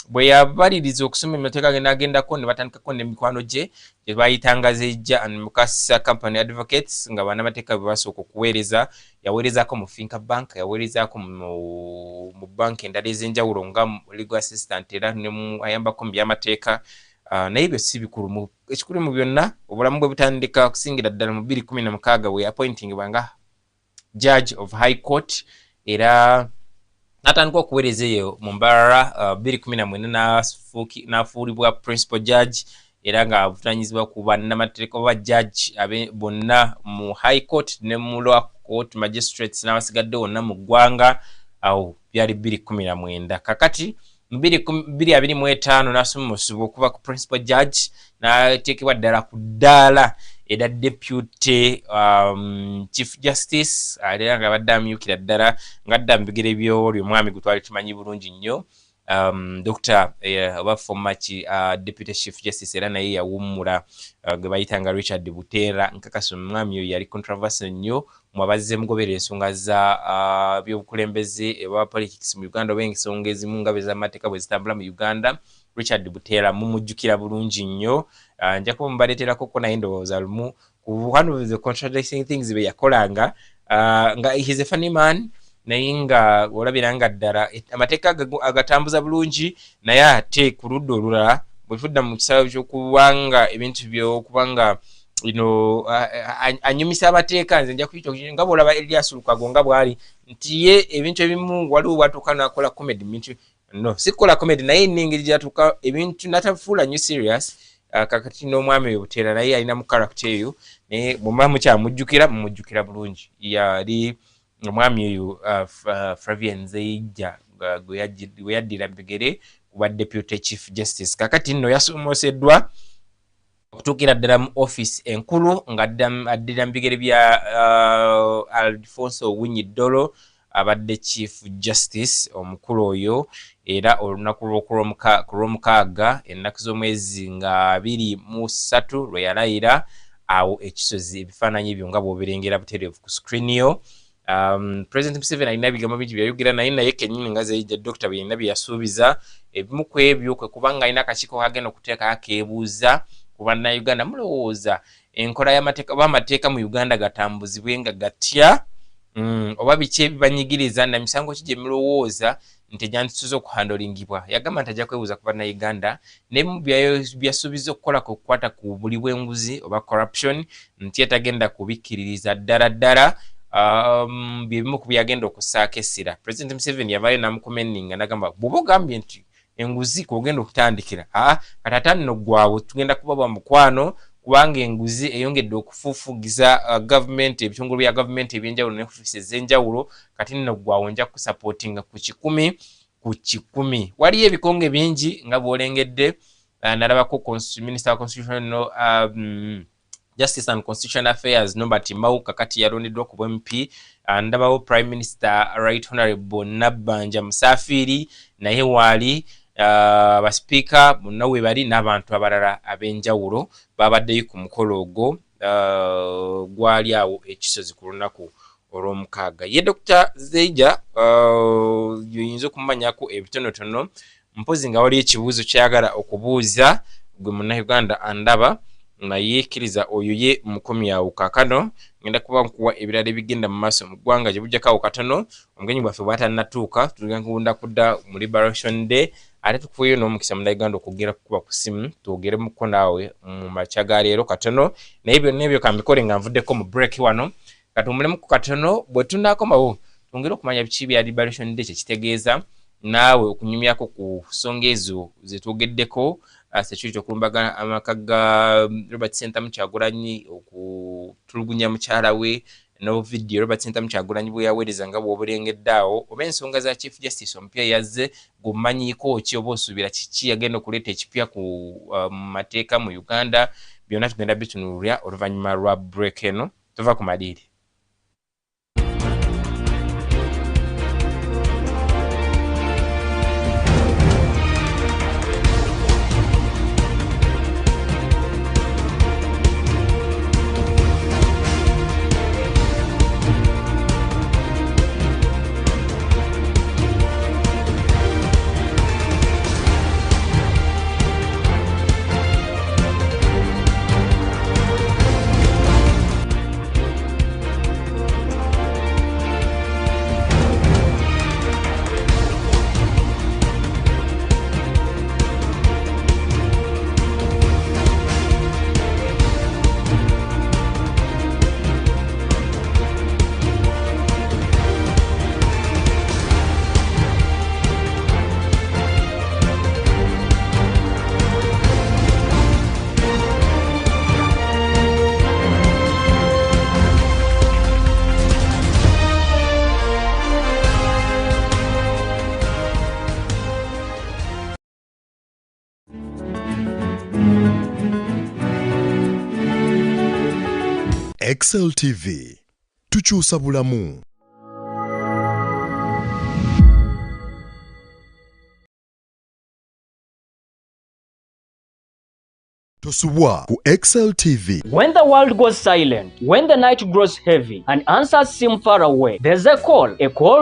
bwe yabaliriza okusoma emateeka agendako ne batandikako n'emikwano gye gye bayitangaza ejja Mukasa Company Advocates nga bannamateeka bwe basooka okuweereza yaweerezako mu Finca Bank yaweerezako mu bank endala ez'enjawulo nga legal assistant era ne mu ayambako mu by'amateeka naye ebyo si bikulu ekikulu mu byonna obulamu bwe butandika okusingira ddala mu 2016 bwe appointingibwa nga judge of high court era natandika okuweereza eyo mu Mbarara 2014 n'afuulibwa principal judge era nga avunanyizibwa ku bannamateeka oba judge bonna mu high court ne mu lower court magistrates n'abasigadde wonna mu ggwanga awo byali 2019 kakati mu 2025 n'asomosebwa okuba ku principal judge n'ateekebwa ddala ku ddaala era deputy chief justice era nga badde amyukira ddala nga adda mu bigere by'olyo omwami gwe twali tumanyi bulungi nnyo Dr. oba former deputy chief justice era naye yawummula gwe bayitanga Richard Buteera nkakasa omwami oyo yali controversy nnyo mu abazze mugobera ensonga za by'obukulembeze ewa politics mu Uganda oba ensonga ezimu nga bez'amateeka bwe zitambula mu Uganda Richard Buteera mumujjukira bulungi nnyo nja kuba mubaleeterako ko naye ndowooza lumu one of the contradicting things be yakolanga nga he's a funny man naye nga olabira nga ddala amateeka agatambuza bulungi naye ate ku ludda olulala bwe tudda mu kisaawe ky'okubanga ebintu by'okubanga anyumisa abateeka nze nja kuyita nga bw'olaba Elias Lukwago nga bw'ali nti ye ebintu ebimu waliwo watuuka n'akola comedy bintu no sikola comedy naye n'engeri gyatuuka ebintu natafuula nnyo serious kakati n'omwami oyo Buteera naye alina mu character eyo naye bw'omuba mumujjukira bulungi yali omwami oyo Flavian Zeija gwe yaddira bigere kuba deputy chief justice kakati nno yasomoseddwa okutuukira ddala mu office enkulu nga addira mu bigere bya Alfonso Owiny-Dollo abadde chief justice omukulu oyo era olunaku lw'omukaaga ennaku z'omwezi nga 23 lwe yalayira awo ekisozi ebifaananyi ebyo nga bw'obirengera butereevu ku screen yo President Museveni alina ebigambo bingi byayogera naye kennyini nga Zeija Dr. byalina bye yasuubiza ebimu ku ebyo kwe kubanga alina akakiiko kagenda okuteeka akeebuuza ku bannayuganda mulowooza enkola y'amateeka oba amateeka mu Uganda gatambuzibwe nga gatya oba biki ebibanyigiriza na misango ki gye mulowooza nti egyanditusobola okuhandolingibwa yagamba nti ajja kwebuuza ku bannayuganda n'ebimu byasuubiza okukola ku kukwata ku buli bw'enguzi oba corruption nti etagenda kubikkiririza ddala byebimu ku byagenda okusaako essira. President Museveni yavaayo namukomenninga nagamba bw'oba ogambye nti enguzi kwogenda okutandikira katata nno gwabwe tugenda kubaba mukwano kubanga enguzi eyongedde okufuufugiza gavumenti ebitongole bya gavumenti ebyenjawulo ne ofiisi ez'enjawulo kati nno gwabwe nja kusapootinga ku 10 waliyo ebikonge bingi nga bw'olengedde nalabako Minister wa Constitutional Justice and Constitutional Affairs Nobert Mauka kati yalondeddwa ku MP ndabawo Prime Minister Right Honorable Nabbanja Musafiri naye waali baspeaker munawe bali n'abantu abalala ab'enjawulo babaddeyo ku mukolo ogwo gwali awo ekisozi ku lunaku olw'omukaaga. Ye Dr. Zeija yoyinza okumanyako ebitonotono mpozi nga wali ekibuuzo kyayagala okubuuza gwe munnayuganda andaba naye kkiriza oyo ye mukomi awo kaakano ngenda kuba nkuwa ebirala ebigenda mu maaso mu ggwanga gye bujjako awo katono omugenyi gwaffe bw'atannatuuka tugenda kudda mu Liberation Day ate tukuweeyo n'omukisa munnayuganda okugera kukuba ku simu twogeremuko naawe mu makya ga leero katono naye byonna ebyo kambikole nga nvuddeko mu break wano katumbulemu ku katono bwe tunaakomawo twongere okumanya biki bya Liberation Day kyekitegeeza naawe okunyumyako ku nsonga ezo zetwogeddeko security okulumbagana amaka ga Robert Sentamu Kyagulanyi okutulugunya mukyala we no video Robert Sentamu Kyagulanyi bwe yaweereza nga bw'obulengeddeawo oba ensonga za Chief Justice omupya yazze gumanyiko ki oba osuubira kiki yagenda okuleeta ekipya ku mateeka mu Uganda byonna tugenda bitunulira oluvannyuma lwa break eno tuva ku Kumaliiri. Excel TV tukyusa bulamu. Tosubwa ku Excel TV. When the world goes silent, when the night grows heavy and answers seem far away, there's a call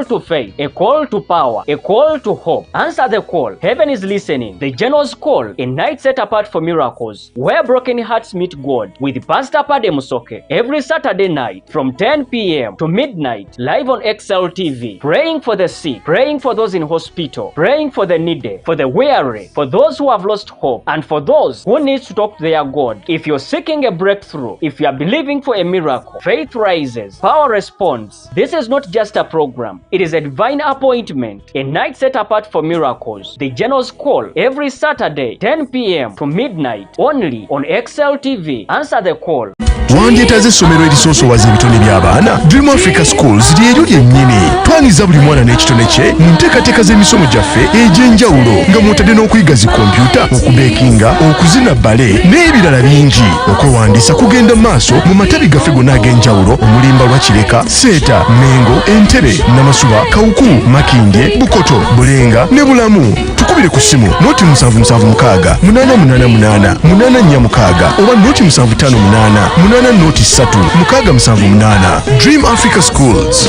to faith, a call to power, a call to hope. Answer the call. Heaven is listening. The General's Call, a night set apart for miracles, where broken hearts meet God with Pastor Pade Musoke every Saturday night from 10 p.m. to midnight, live on Excel TV, praying for the sick, praying for those in hospital, praying for the needy, for the weary, for those who have lost hope, and for those who need to talk to their God. If you're seeking a breakthrough, if you are believing for a miracle, faith rises, power responds. This is not just a program, it is a divine appointment, a night set apart for miracles. The General's Call every Saturday 10 p.m. to midnight only on Excel TV. Answer the call. Wandyetaze essomero erisoosowaza ebitone by'abaana Dream Africa Schools lyeryo lyennyini. Twaniza buli mwana n'ekitone kye mu nteekateeka z'emisomo gyaffe egy'enjawulo nga mw'otadde n'okuyiga zi kompyuta, okubeekinga, okuzina bbale n'ebirala bingi. Okwewandiisa kugenda mu maaso mu matabi gaffe gonna ag'enjawulo omulimba lwa Kireka, Seeta, Mengo, Entebbe, Namasuba, Kawuku, Makindye, Bukoto, Bulenga ne Bulamu. Tukubire ku ssimu noti 776 888 846 oba noti 758 8 noti 3 678. Dream Africa Schools.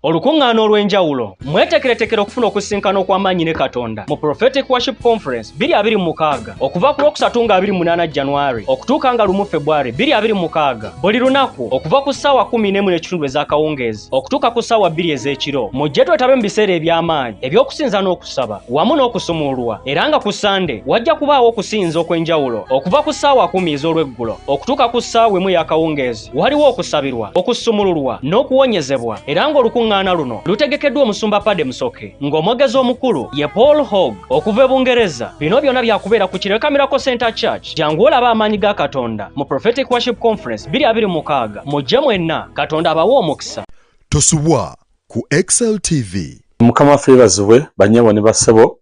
Olukungaana olw'enjawulo mweteekereteekera okufuna okusinkana okw'amaanyi ne Katonda mu Prophetic Worship Conference 2026 okuva ku Lwokusatu nga 28 January okutuuka nga 1 February 2026 buli lunaku okuva ku ssaawa 11:30 ez'akawungeezi okutuuka ku ssaawa 2 ez'ekiro. Mujje twetabe mu biseera eby'amaanyi eby'okusinza n'okusaba wamu n'okusumulwa, era nga ku Sande wajja kubaawo okusinza okw'enjawulo okuva ku ssaawa 10 ez'olweggulo okutuuka ku ssaawa 1 ey'akawungeezi. Waliwo okusabirwa, okusumululwa n'okuwonyezebwa, era ng'olukungaana luno lutegekeddwa omusumba Pade Musoke ng'omwogezi omukulu ye Paul Hogg okuva e Bungereza. Bino byonna byakubeera ku Kireka Miracle Center Church. Jangu olaba amaanyi ga Katonda mu Prophetic Worship Conference 2026. Mujje mwenna, Katonda abawe omukisa. Tosubwa ku Excel TV. Mukama feebazibwe bannyabo ne bassebo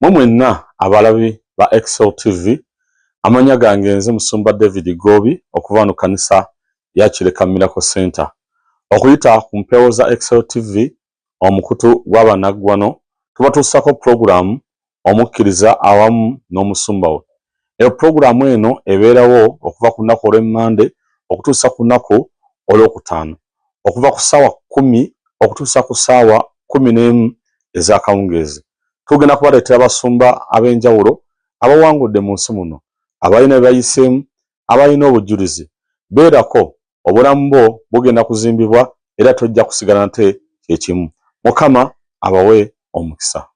mu mwenna abalabi ba Excel TV. Amanya gange nze musumba David Gobi okuva wano kanisa ya Kireka Miracle Center. Okuyita ku mpewo za Excel TV omukutu gw'abanaggwano tubatuusako program omukkiriza awamu n'omusumba we. Eyo program eno ebeerawo okuva ku nnaku olw'Emmande okutuusa ku nnaku olw'Okutaano, okuva ku ssaawa 10 okutuusa ku ssaawa 11 ez'akawungeezi. Tugenda kubaleetera abasumba ab'enjawulo abawangudde mu nsi muno, abalina bye bayiseemu, abalina obujulizi. Beerako, obulamu bwo bugenda kuzimbibwa era tojja kusigala nate kyekimu. Mukama abawe omukisa.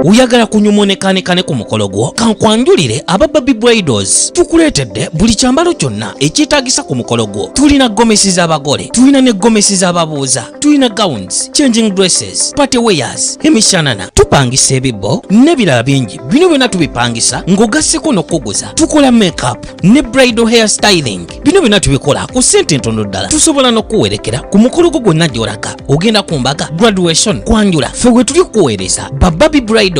Uyagala kunyumonekaanekane ku mukolo gwo kankwanjulire aba Baby Bridals tukuleetedde buli kyambalo kyonna ekyetaagisa ku mukolo gwo. Tulina gomesi z'abagole, tulina ne gomesi z'ababuuza, tulina gowns, changing dresses, party wears, emishanana, tupangisa ebibbo n'ebirala bingi. Bino byonna tubipangisa ng'ogasseko n'okuguza. Tukola makeup ne bridal hair styling. Bino byonna tubikola ku ssente ntono ddala. Tusobola n'okuwerekera ku mukolo gwo gwonna gy'olaga. Ogenda ku mbaga, graduation, kwanjula, ffe we tuli kuweereza ba Baby Bridals.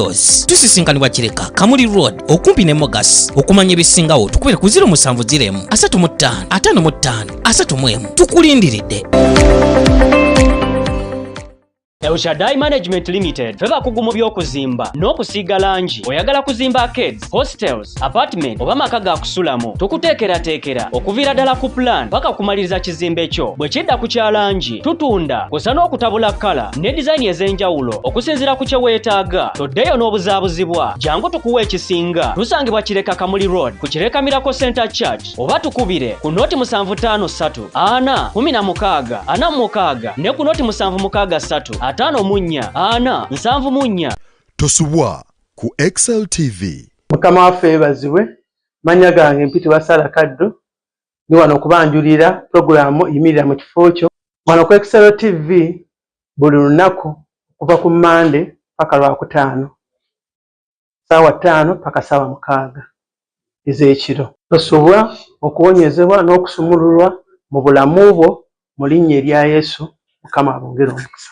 Tusisinkanibwa Kireka Kumaliiri Road okumpi ne Mogas. Okumanya ebisingawo tukubere ku 070 35 55 31. Tukulindiridde. Elshadai Management Limited feba kugumu by'okuzimba n'okusiiga langi. Oyagala kuzimba arcades, hostels, apartment oba maka ga kusulamu, tukuteekerateekera okuviira ddala ku plan paka kumaliriza kizimbe kyo. Bwe kidda ku kyalangi tutunda kusa n'okutabula kkala ne design ez'enjawulo okusinziira ku kye weetaaga. Toddeyo n'obuzaabuzibwa, jangu tukuwa ekisinga. Tusangibwa Kireka Kamuli Road ku Kireka Miracle Center Church oba tukubire ku noti 753 ana 16 46 ne ku noti 763 atano munya ana 7 munya. Tosubwa ku Excel TV. Mukama waffe yeebazibwe. Manya gange mpiti Wasala Kaddo ni wano okubanjulira programu yimirira mu kifo kyo wano ku Excel TV buli lunaku kuva ku Mande paka Lwakutaano ssaawa 5 paka ssaawa 6 ez'ekiro. Tosubwa okuwonyezebwa n'okusumululwa mu bulamu bwo mu linnya erya Yesu. Mukama abongere omukisa.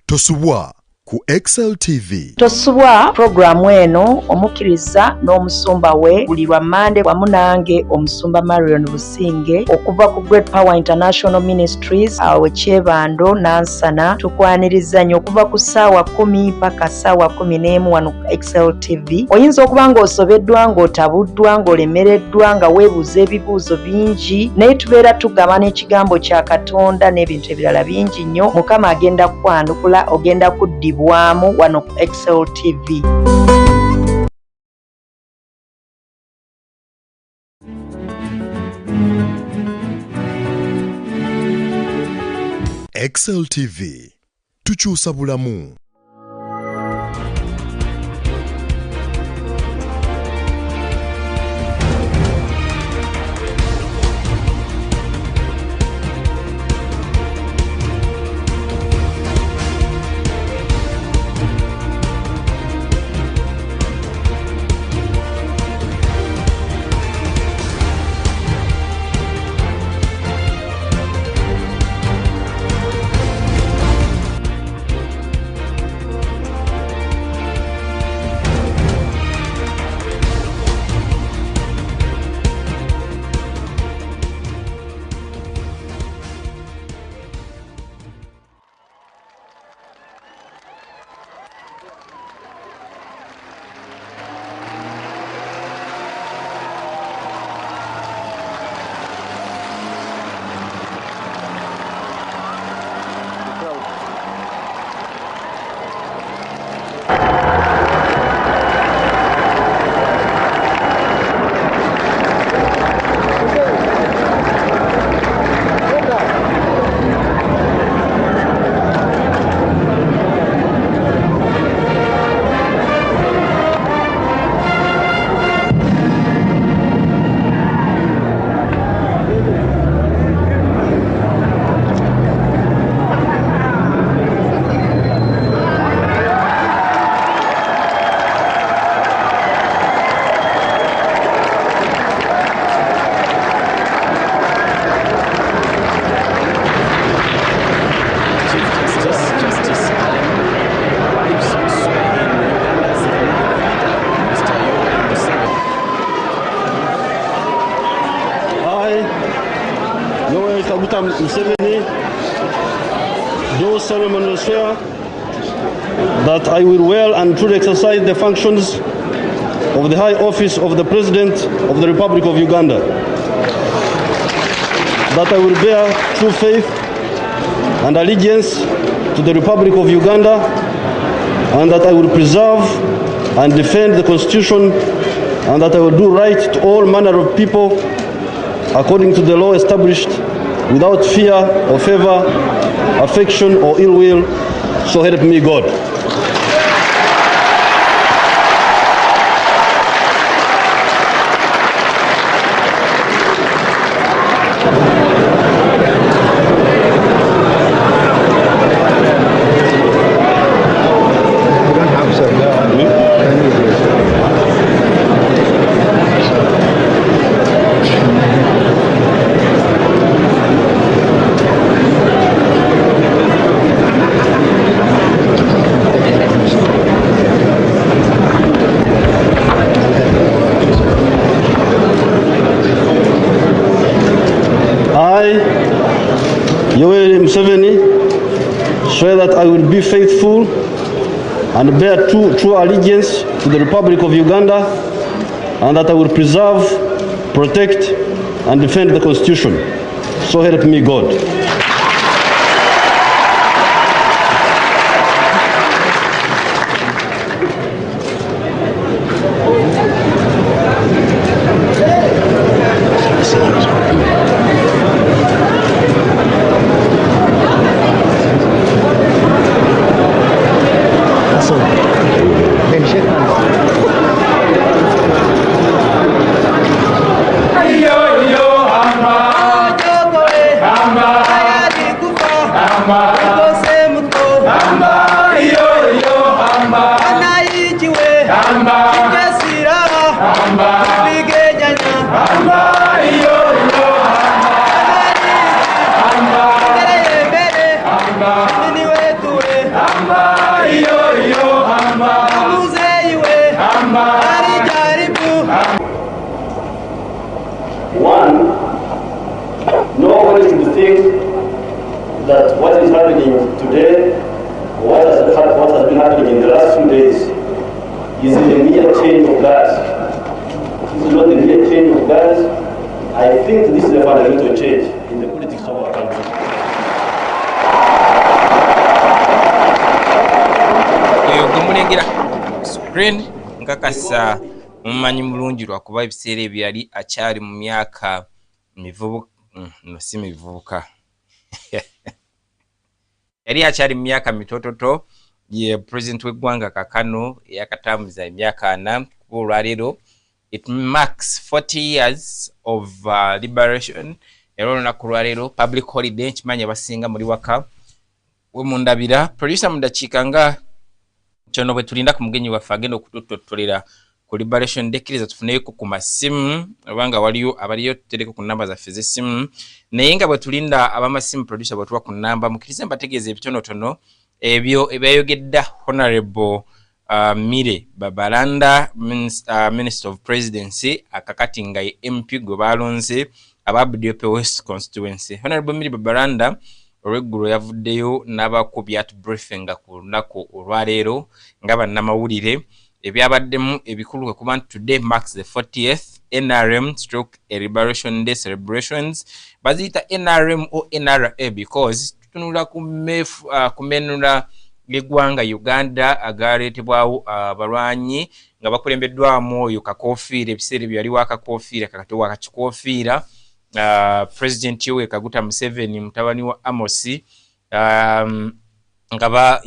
Tosubwa ku Excel TV. Tosubwa programu eno omukiriza n'omusumba we buli lwa Mande wamu nange omusumba Marion Businge okuva ku Great Power International Ministries awe Kyebando Nansana tukwaniriza nnyo okuva ku ssaawa 10 paka ssaawa 11 wano ku Excel TV. Oyinza okuba ng'osobeddwa ng'otabuddwa ng'olemereddwa nga weebuuza ebibuuzo bingi naye tubeera tugamba n'ekigambo kya Katonda n'ebintu ebirala bingi nnyo. Mukama agenda kwanukula ogenda kuddibwamu wano ku Excel TV. Excel TV tukyusa bulamu. Do solemnly swear that I will well and truly exercise the functions of the high office of the President of the Republic of Uganda, that I will bear true faith and allegiance to the Republic of Uganda, and that I will preserve and defend the Constitution, and that I will do right to all manner of people according to the law established, without fear or favor, affection or ill will, so help me God. Swear that I will be faithful and bear true allegiance to the Republic of Uganda, and that I will preserve, protect, and defend the Constitution. So help me God. Yo in the last few days, is it a mere change of guards? This is not a mere change of guards. I think this is a fundamental change in the politics of our country. Gumulengera screen nkakasa mumanyi mulungi lwakuba ebiseera ebyali akyali mu myaka mivubuka no si mivubuka yali akyali mu myaka mitototo ye president w'eggwanga kakano yakatamuza emyaka 4 kuba olwaleero it marks 40 years of liberation era olunaku lwaleero public holiday nkimanyi abasinga muri waka we mundabira producer mu dakiika nga kyono bwe tulinda ku mugenyi waffe agenda okututotolera ku liberation day kiriza tufuneyeko ku masimu obanga waliyo abaliyo tutereko ku namba zaffe z'essimu naye nga bwe tulinda abamasimu producer bwe tuwa ku namba mukirize mbategeeza ebitonotono ebyo ebyayogedda honorable Mire Babalanda Minister of Presidency akakati nga ye MP gwe balonze aba BDP West constituency. Honorable Mire Babalanda olweggulo yavuddeyo n'abakubi at briefing ku lunaku olwaleero nga bannamawulire ebyabaddemu ebikulu kwe kuba nti today marks the 40th NRM stroke a liberation day celebrations baziyita NRM o NRA because tutunula kumenula l'eggwanga Uganda agaleetebwawo abalwanyi nga bakulembeddwamu oyo Kakofiira ebiseera byali wakakofiira kakati wakakikofiira President Yoweri Kaguta Museveni mutabani wa Amosi nga ba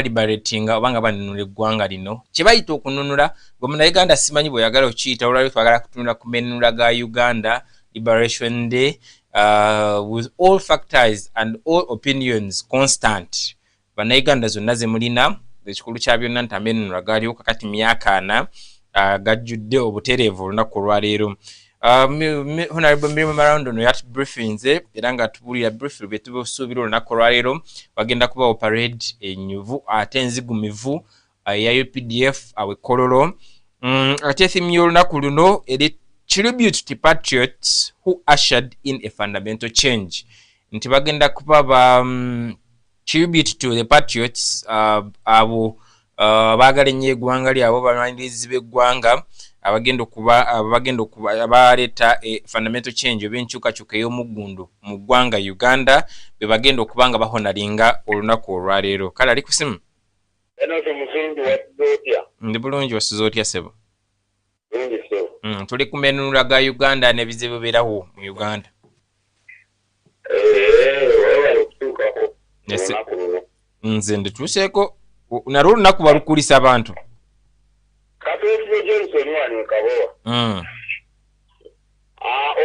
liberating obanga banunula eggwanga lino kyebayita okununula gwe munnayuganda simanyi bwe yagala okiyita olwali twagala kutunula kumenula ga Uganda Liberation Day with all factors and all opinions constant bannayuganda zonna ze mulina ekikulu kya byonna nti amenunula gaaliwo kakati myaka 4 gajjudde obutereevu olunaku olwaleero Honorable Miriam Marondo no yat briefings era nga tubulira briefing bye tubusuubira olunaku olwaleero wagenda kubawo parade enyuvu ate enzigumivu ya UPDF awekololo ate theme y'olunaku luno eri tribute to patriots who ushered in a fundamental change nti bagenda kuba tribute to the patriots abo baagala ennyo eggwanga lyabo balwanirizi b'eggwanga abagenda kuba abaleeta fundamental change oba enkyukakyuka ey'omuggundu mu ggwanga Uganda be bagenda okuba nga bahonalinga olunaku olwaleero kale ali ku simu ndi bulungi wasiza otya sebo tuli kumenunula ga Uganda n'ebizibu birawo mu Uganda nze ndituuseeko nalwo olunaku balukulisa abantu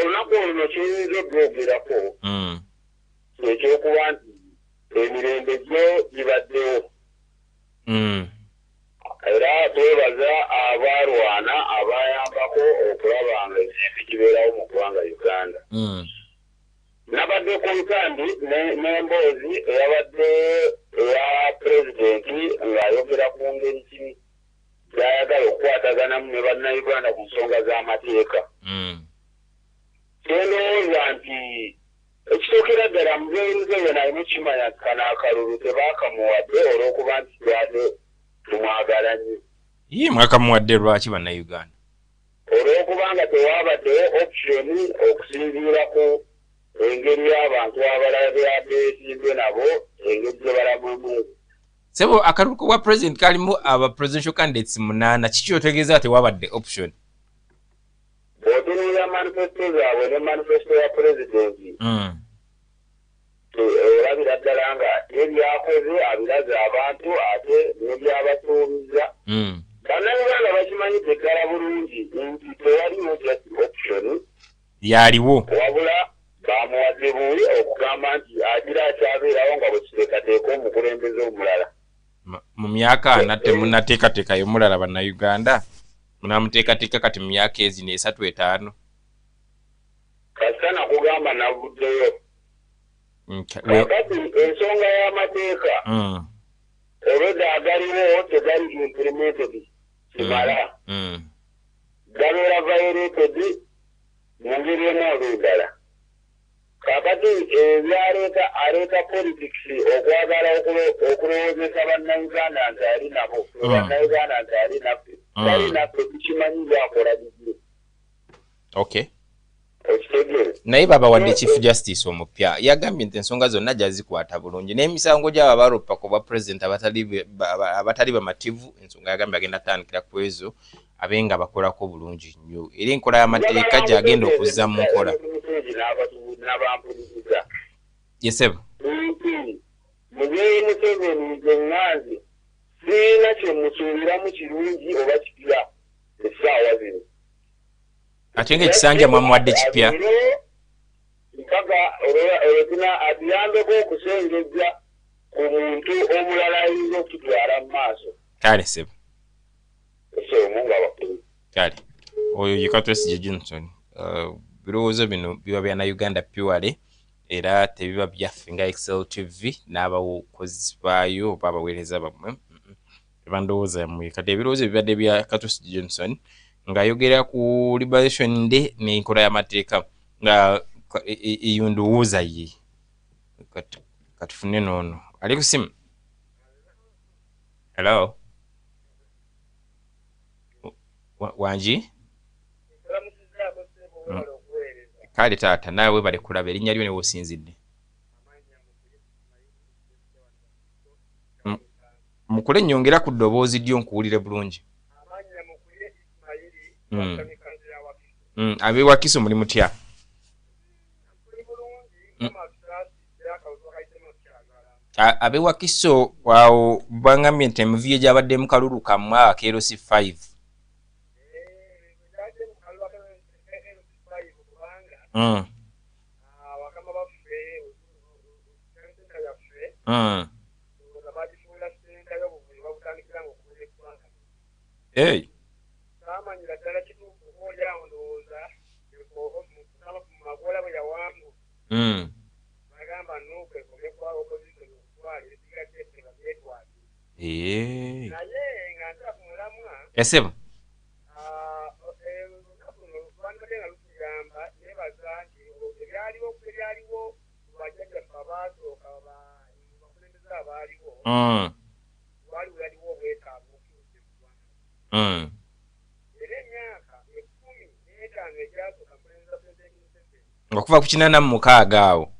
olunaku olwo kiyinza okwogerako ekyokuba nti emirembe gyo gibaddewo era twebaza abalwana abayambako okulaba nga ekintu kibeerawo mu ggwanga Uganda nabadde ku nkambi n'emboozi eyabadde eya pulezidenti ng'ayogera ku ngeri ki gy'ayagala okukwataganamu ne bannayuganda ku nsonga z'amateeka kyendowooza nti ekituukira ddala mubeeruze naye mukimanya kana akalulu tebaakamuwadde olw'okuba nti twade tumwagala nnyo ye mwakamuwadde lwaki bannayuganda olw'okuba nga tewabaddewo optioni okusinziira ku engeri y'abantu abalala beyabeesimbye nabo engeri gye balamumu sebo akalulu bwa president kalimu aba presidential candidates 8 kiki otegeeza tewabadde option bw'otunuulira manifesto zaabwe ne manifesto ya pulezidenti olabira ddala nga ebyakoze abiraze abantu ate n'ebyabasuubiza bannayuganda bakimanyidde ddala bulungi nti tewaliwo just option yaliwo wabula bamuwadde buwi okugamba nti agira akyabeerawo nga bwe kiteekateeka omukulembeze omulala mu myaka 4 temunnateekateekayo mulala bannayuganda munamuteekateeka kati mu myaka ezino 3-5 kasita nakugamba navuddeyo kakati ensonga y'amateeka olwedda agaliwo tegali implemented kimala gabeera violated mu ngeri emu oba endala kakati ebyaleeta baleeta politics okwagala okulowoozesa bannayuganda nti ali nabo bannayuganda nti ali naffe tali naffe tukimanyi byakola bibyo okay okitegeere naye babawadde chief justice omupya yagambye nti ensonga zonna jazikwata bulungi n'emisango gy'abo abaloppa ku bwa president abatali bamativu ensonga yagambye agenda tandikira ku ezo abenga bakolako bulungi nnyo era enkola y'amateeka gyagenda okuzza mu nkola yesebo muzeeyi Museveni nze ŋŋanze sirina kye musuubiramu kirungi oba kipya essaawa zino ate ng'ekisanja mwamuwadde kipya mpaka olwekuna atuyambeko okusengejja ku muntu omulala ayinza okututwala mu maaso kale sebo omunga bakulu kale oyo ye Katwesigye Johnson birowoozo bino biba bya Uganda purely era tebiba byaffe nga Excel TV n'abakozi baayo oba abaweereza bammwe tebandowooza mmwe kati ebirowoozo bibadde bya Katwesigye Johnson ng'ayogera ku Liberation Day n'enkola y'amateeka nga eyo ndowooza ye katufune noono ali ku simu hello wanji kale taata naawe bale kulaba erinnya lyo ne wosinzidde mukule nnyongera ku ddoboozi ddyo nkuwulire bulungi ab'ewakiso muli mutya ab'ewakiso awo bangambye nti emivuyo gyabadde mu kalulu kammwe akeerosi 5 Hey. Esebo. Okuva ku 86 awo.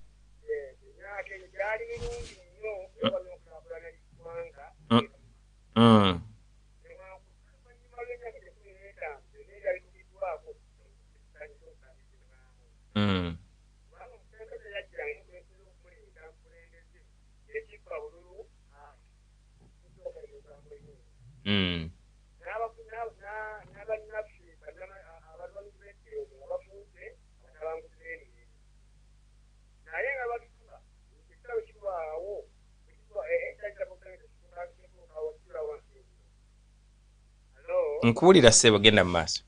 Nkuwulira ssebo genda mu maaso.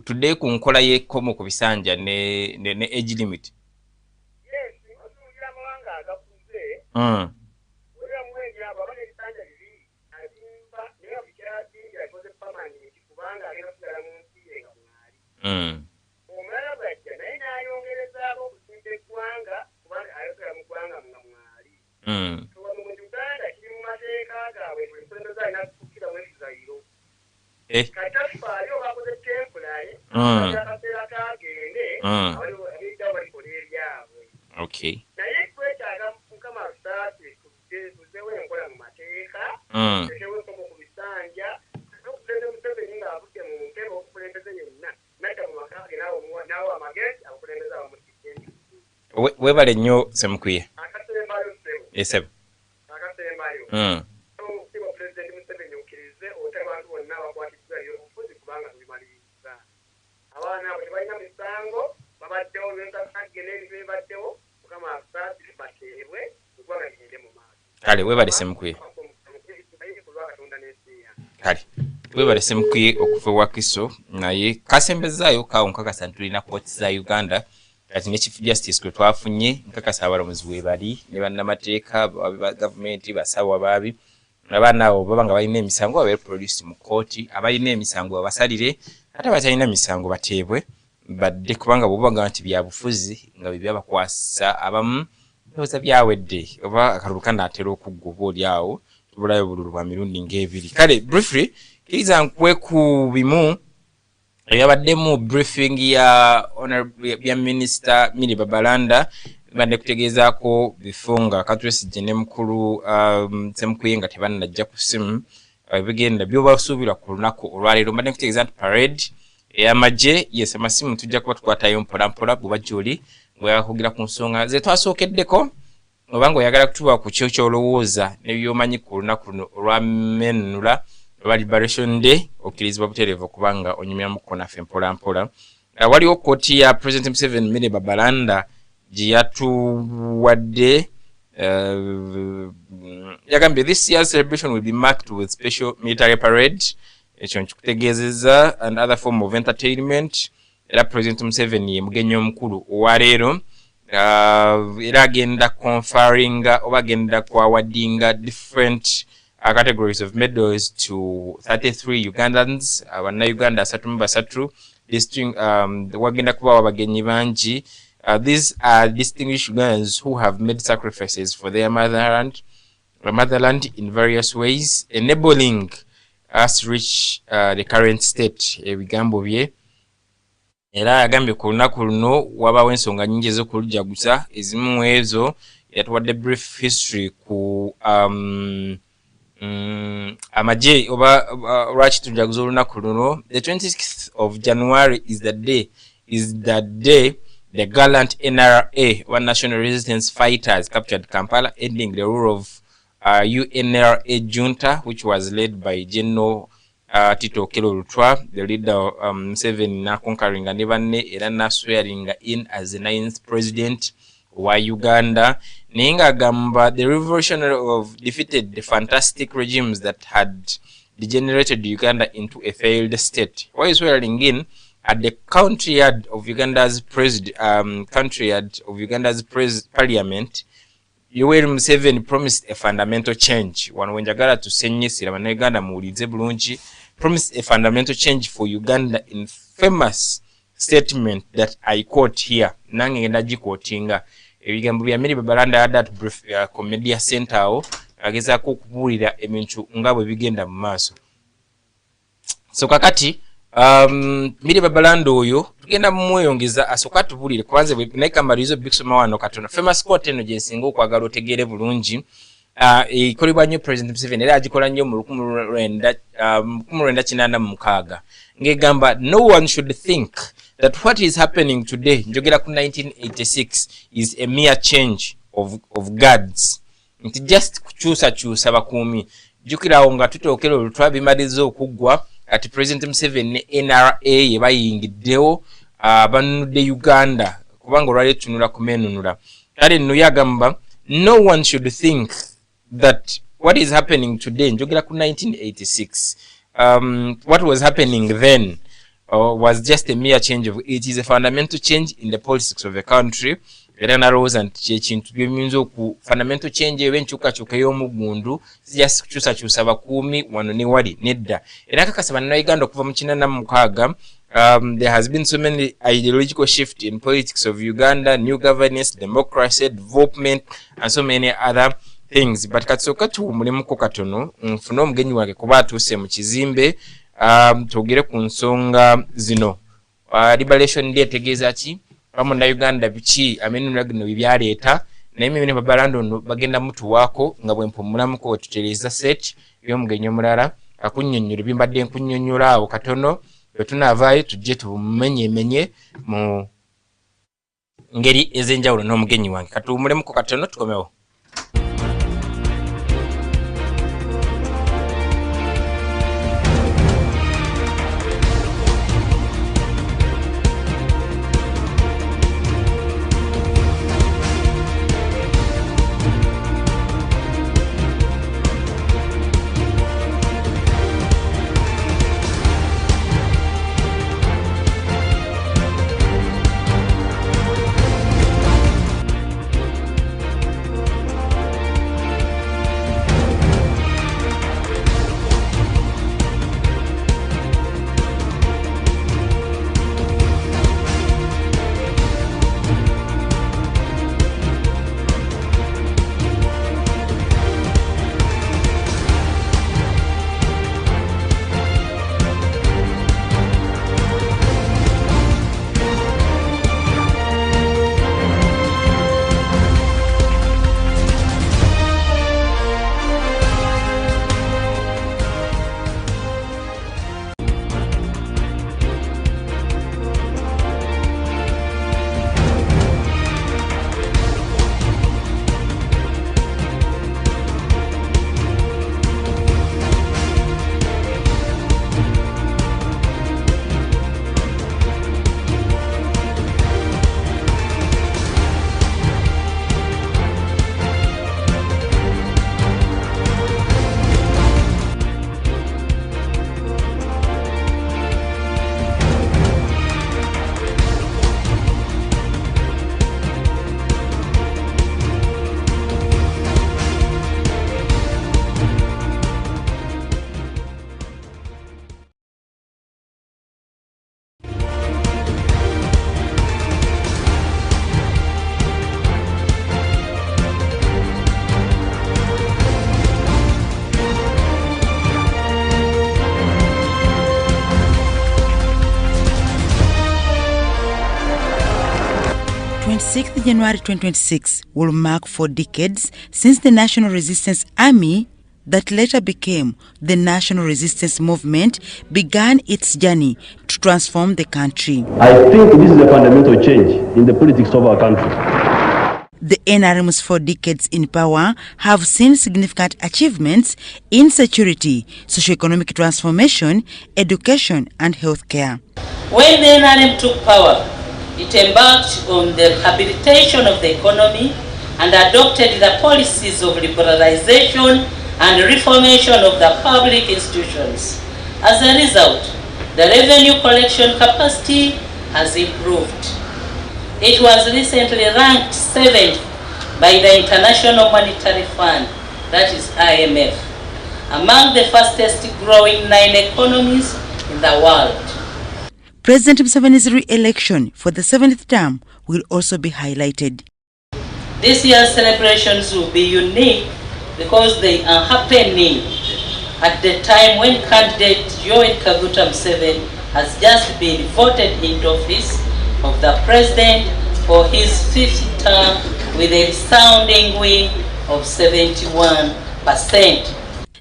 Tudde ku nkola y'ekkomo ku bisanja ne age limit. Okay. Webale nnyo semukwiye. Esebo. Kale webale semukwiye. Kale webale semukwiye okuva Wakiso naye kasembezaayo kawo nkakasa tulina kooti za Uganda kati ne chief justice kwe twafunye nkakasa abalamuzi we bali ne bannamateeka ba government basawa babi abaana abo baba nga balina emisango babe produced mu kooti abalina emisango babasalire ate abatalina misango bateebwe badde kubanga bwobaga nti byabufuzi nga byabakwasa abamu byoza byawedde oba akalulu kanaatera okuggwa oli awo tubulayo bululu bwa mirundi ng'ebiri kale briefly kiriza nkwe ku bimu yabaddemu briefing ya minister Milly Babalanda bande kutegezaako bifunga katwesigye ne mukulu Semukuye nga tebannajja ku simu bigenda byobasuubirwa ku lunaku olwaleero mbadde kutegeeza nti parade ey'amagye yes amasimu tujja kuba tukwatayo mpolampola bwe bajjoli bweyakugira ku nsonga ze twasookeddeko oba ng'oyagala kutuba ku kyo kyolowooza ne byomanyi ku lunaku luno olwamenunula olwa liberation day okkirizibwa butereevu kubanga onyumiramuko naffe mpolampola waliwo kooti ya president Museveni Milly Babalanda gye yatuwadde yagambye this year's celebration will be marked with special military parade ekyo nkikutegeezezza and other form of entertainment era president Museveni ye mugenyi omukulu owaleero era agenda conferring oba agenda kwawadinga different categories of medals to 33 Ugandans Uganda 33 wagenda kubawa abagenyi bangi these are distinguished Ugandans who have made sacrifices for their motherland in various ways enabling us reach the current state ebigambo bye era agambye ku lunaku luno wabawo ensonga nyingi ez'okulujaguza ezimu ezo yatuwadde brief history ku amagye oba lwaki tujaguza olunaku luno the 26th of January is the day the gallant NRA or National Resistance Fighters captured Kampala ending the rule of UNRA junta which was led by General Tito Okello Lutwa, the leader of Museveni na conquering ne banne era na swearing in as the 9th president wa Uganda. Ninga gamba the revolutionary of defeated the fantastic regimes that had degenerated Uganda into a failed state. While swearing in at the country yard of Uganda's parliament, Yoweri Museveni promised a fundamental change. Wano wenjagala tusenyesira bannayuganda muwulize bulungi promised a fundamental change for Uganda in famous statement that I quote here. Nange ngenda gikwotinga. Ebigambo bya Milly Babalanda at brief Media Center awo agezaako okubuulira ebintu nga bwe bigenda mu maaso. So kakati Milly Babalanda oyo tugenda mumweyongeza asooka tubuulire kubanze naye kamalizo bikusoma wano katono famous quote eno gye nsinga okwagala otegeere bulungi ekolebwa nnyo president Museveni era agikola nnyo mu 1986 ng'egamba no one should think that what is happening today njogera ku 1986 is a mere change of guards nti just kukyusakyusa bakuumi jjukirawo nga tutookera olutwa bimaliza okuggwa ati president Museveni ne NRA ye bayingiddewo banunudde Uganda kubanga olwali tunula kumenunula kale nno yagamba no one should think that what is happening today njogera ku 1986 what was happening then was just a mere change of it is a fundamental change in the politics of the country era nalowooza nti kyekintu byemuyinza oku fundamental change eba enkyukakyuka ey'omugundu sijasi kukyusakyusa bakuumi wano ne wali nedda era kakasa bannayuganda okuva mu 86 there has been so many ideological shift in politics of Uganda, new governance, democracy, development and so many other things but katsooka tuwumulemuko katono nfune omugenyi wange kuba atuuse mu kizimbe twogere ku nsonga zino liberation day etegeeza ki Uganda biki amenunula gino byaleeta naye Milly Babalanda ono bagenda mutuwaako nga bwe mpumulamuko wetutereeza set y'omugenyi omulala akunnyonnyola bimbadde nkunnyonnyola awo katono bwe tunaavaayo tujje tumumenyemenye mu ngeri ez'enjawulo n'omugenyi wange katuwumulemuko katono tukomewo. 26th January 2026 will mark 4 decades since the National Resistance Army, that later became the National Resistance Movement, began its journey to transform the country. I think this is a fundamental change in the politics of our country. The NRM's 4 decades in power have seen significant achievements in security, socio-economic transformation, education and healthcare. When the NRM took power, it embarked on the rehabilitation of the economy and adopted the policies of liberalization and reformation of the public institutions. As a result, the revenue collection capacity has improved. It was recently ranked 7th by the International Monetary Fund, that is IMF, among the fastest growing 9 economies in the world. President Museveni's re-election for the 7th term will also be highlighted. This year's celebrations will be unique because they are happening at the time when candidate Yoweri Kaguta Museveni has just been voted into office of the president for his 5th term with a resounding win of 71%.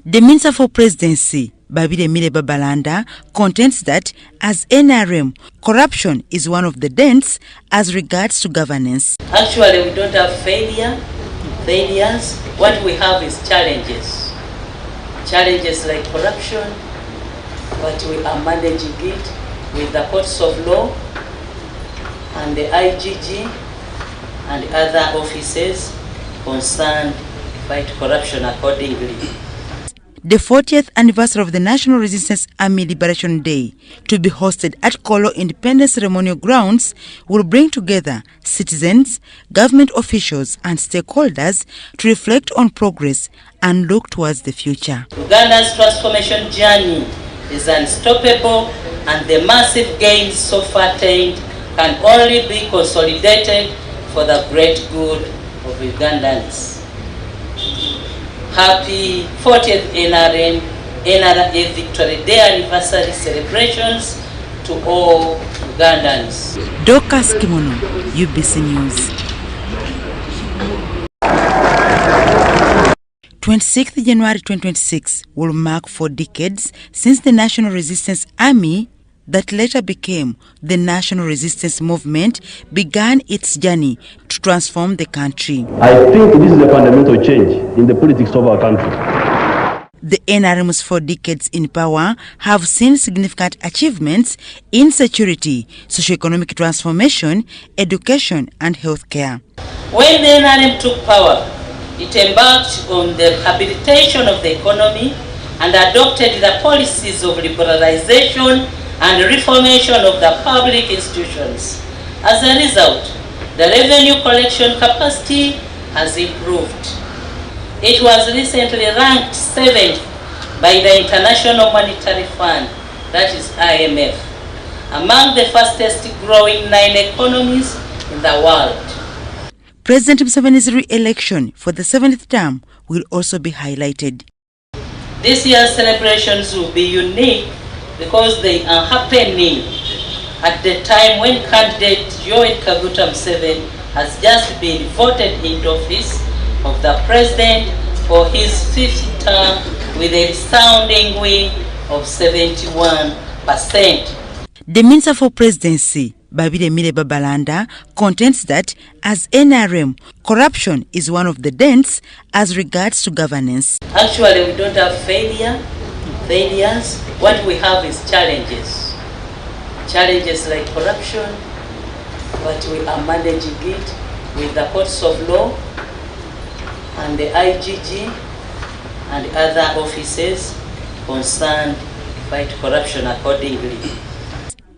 The Minister for Presidency, Babiremire Babalanda, contends that as NRM, corruption is one of the dents as regards to governance. Actually, we don't have failures. What we have is challenges. Challenges like corruption, but we are managing it with the courts of law and the IGG and other offices concerned to fight corruption accordingly. The 40th anniversary of the National Resistance Army Liberation Day, to be hosted at Kolo Independence Ceremonial Grounds, will bring together citizens, government officials and stakeholders to reflect on progress and look towards the future. Uganda's transformation journey is unstoppable, and the massive gains so far attained can only be consolidated for the great good of Ugandans. Happy 40th NRA Victory Day anniversary celebrations to all Ugandans. Dorcas Kimono, UBC News. 26th January 2026 will mark 4 decades since the National Resistance Army, that later became the National Resistance Movement, began its journey to transform the country. I think this is a fundamental change in the politics of our country. The NRM's 4 decades in power have seen significant achievements in security, socio-economic transformation, education and healthcare. When the NRM took power, it embarked on the rehabilitation of the economy and adopted the policies of liberalization and reformation of the public institutions. As a result, the revenue collection capacity has improved. It was recently ranked 7th by the International Monetary Fund, that is IMF, among the fastest growing 9 economies in the world. President Museveni's re-election for the 7th term will also be highlighted. This year's celebrations will be unique because they are happening at the time when candidate Yoweri Kaguta Museveni has just been voted into office of the president for his 5th term with a resounding win of 71%. The Minister for Presidency, Babiremire Babalanda, contends that as NRM, corruption is one of the dents as regards to governance. Actually, we don't have failures. What we have is challenges. Challenges like corruption, but we are managing it with the courts of law and the IGG and other offices concerned to fight corruption accordingly.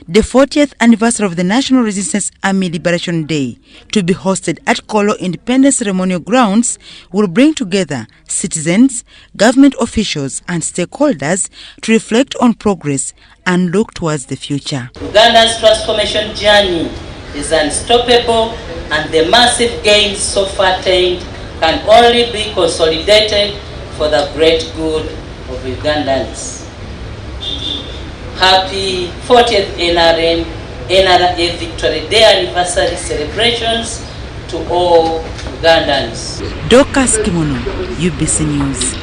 The 40th anniversary of the National Resistance Army Liberation Day, to be hosted at Kolo Independence Ceremonial Grounds, will bring together citizens, government officials and stakeholders to reflect on progress and look towards the future. Uganda's transformation journey is unstoppable, and the massive gains so far attained can only be consolidated for the great good of Ugandans. Happy 40th NRA Victory Day anniversary celebrations to all Ugandans. Dorcas Kimono, UBC News.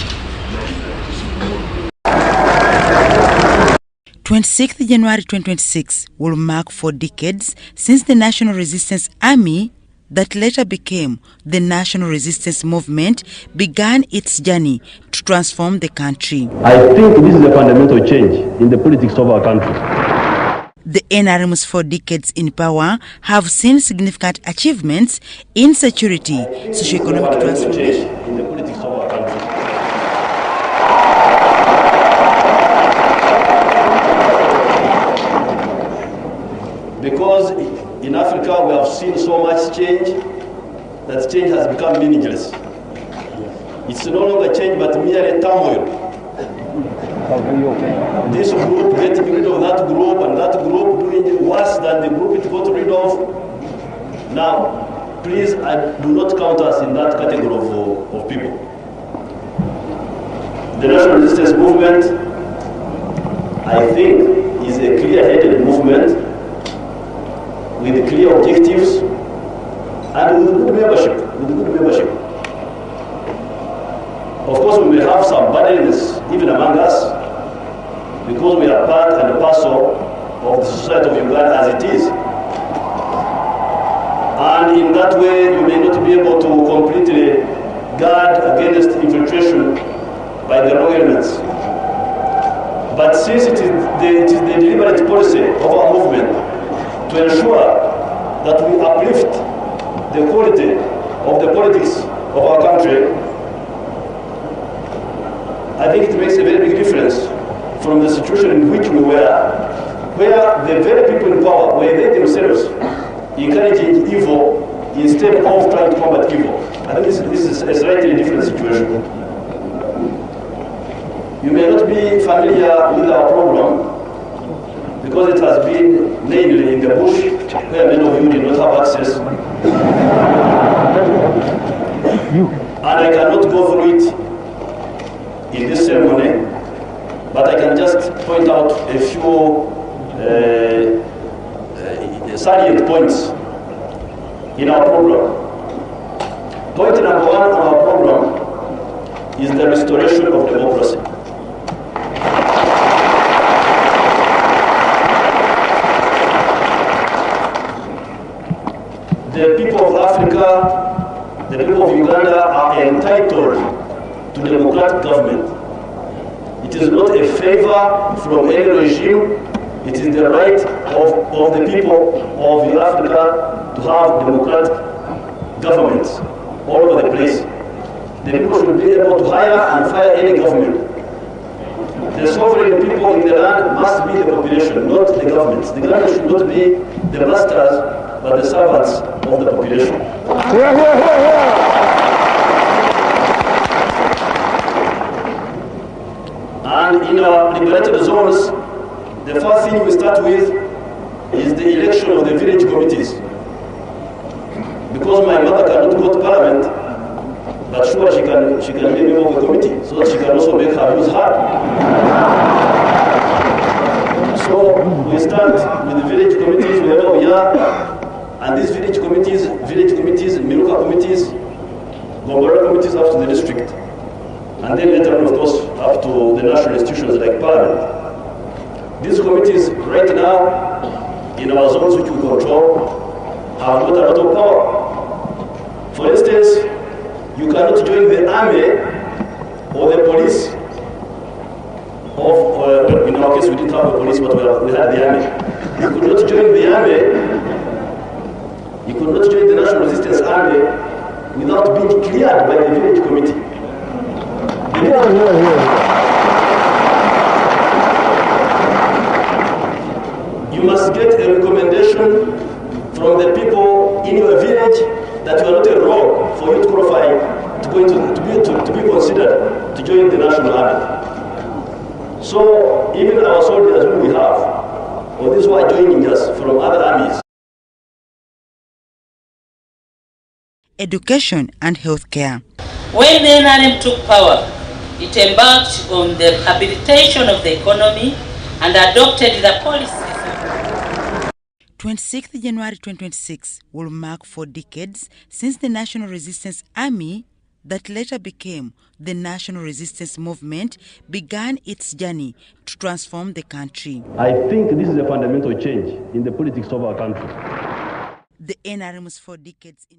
26th January 2026 will mark 4 decades since the National Resistance Army, that later became the National Resistance Movement, began its journey to transform the country. I think this is a fundamental change in the politics of our country. The NRM's 4 decades in power have seen significant achievements in security, socio-economic transformation in the politics of our country. Because in Africa we have seen so much change that change has become meaningless. It's no longer change but merely turmoil. This group getting rid of that group and that group doing worse than the group it got rid of. Now, please do not count us in that category of people. The National Resistance Movement, I think, is a clear-headed movement with clear objectives and with good membership. Of course, we may have some burdens even among us because we are part and parcel of the society of Uganda as it is. And in that way, you may not be able to completely guard against infiltration by the wrong elements. But since it is the deliberate policy of our movement to ensure that we uplift the quality of the politics of our country, I think it makes a very big difference from the situation in which we were, where the very people in power were they themselves encouraging evil instead of trying to combat evil. I think this is a slightly different situation. You may not be familiar with our program because it has been mainly in the bush where many of you did not have access. And I cannot go through it in this ceremony, but I can just point out a few salient points in our program. Point number 1 on our program is the restoration of democracy. The people of Africa, the people of Uganda are entitled to democratic government. It is not a favor from any regime, it is the right of the people of Africa to have democratic governments all over the place. The people should be able to hire and fire any government. The sovereign people in the land must be the population, not the governments. The government should not be the masters, but the servants of the population. And in our liberated zones, the first thing we start with is the election of the village committees. Because my mother cannot go to parliament, but sure she can be a member of the committee, so that she can also make her views heard. So we start with the village committees wherever we are, and these village committees, Miruka committees, Gombora committees up to the district. And then later on, of course, up to the national institutions like Parliament. These committees, right now, in our zones which we control, have got a lot of power. For instance, you cannot join the army or the police in our case we didn't have a police, but we had the army. You could not join the army, you could not join the National Resistance Army without being cleared by the village committee. You must get a recommendation from the people in your village that you are not a rogue for you to qualify to be considered to join the National Army. So even our soldiers who we have, or these who are joining us from other armies. Education and healthcare. When the NRM took power, it embarked on the rehabilitation of the economy and adopted the policies. 26th January 2026 will mark 4 decades since the National Resistance Army, that later became the National Resistance Movement, began its journey to transform the country. I think this is a fundamental change in the politics of our country. The NRM's 4 decades in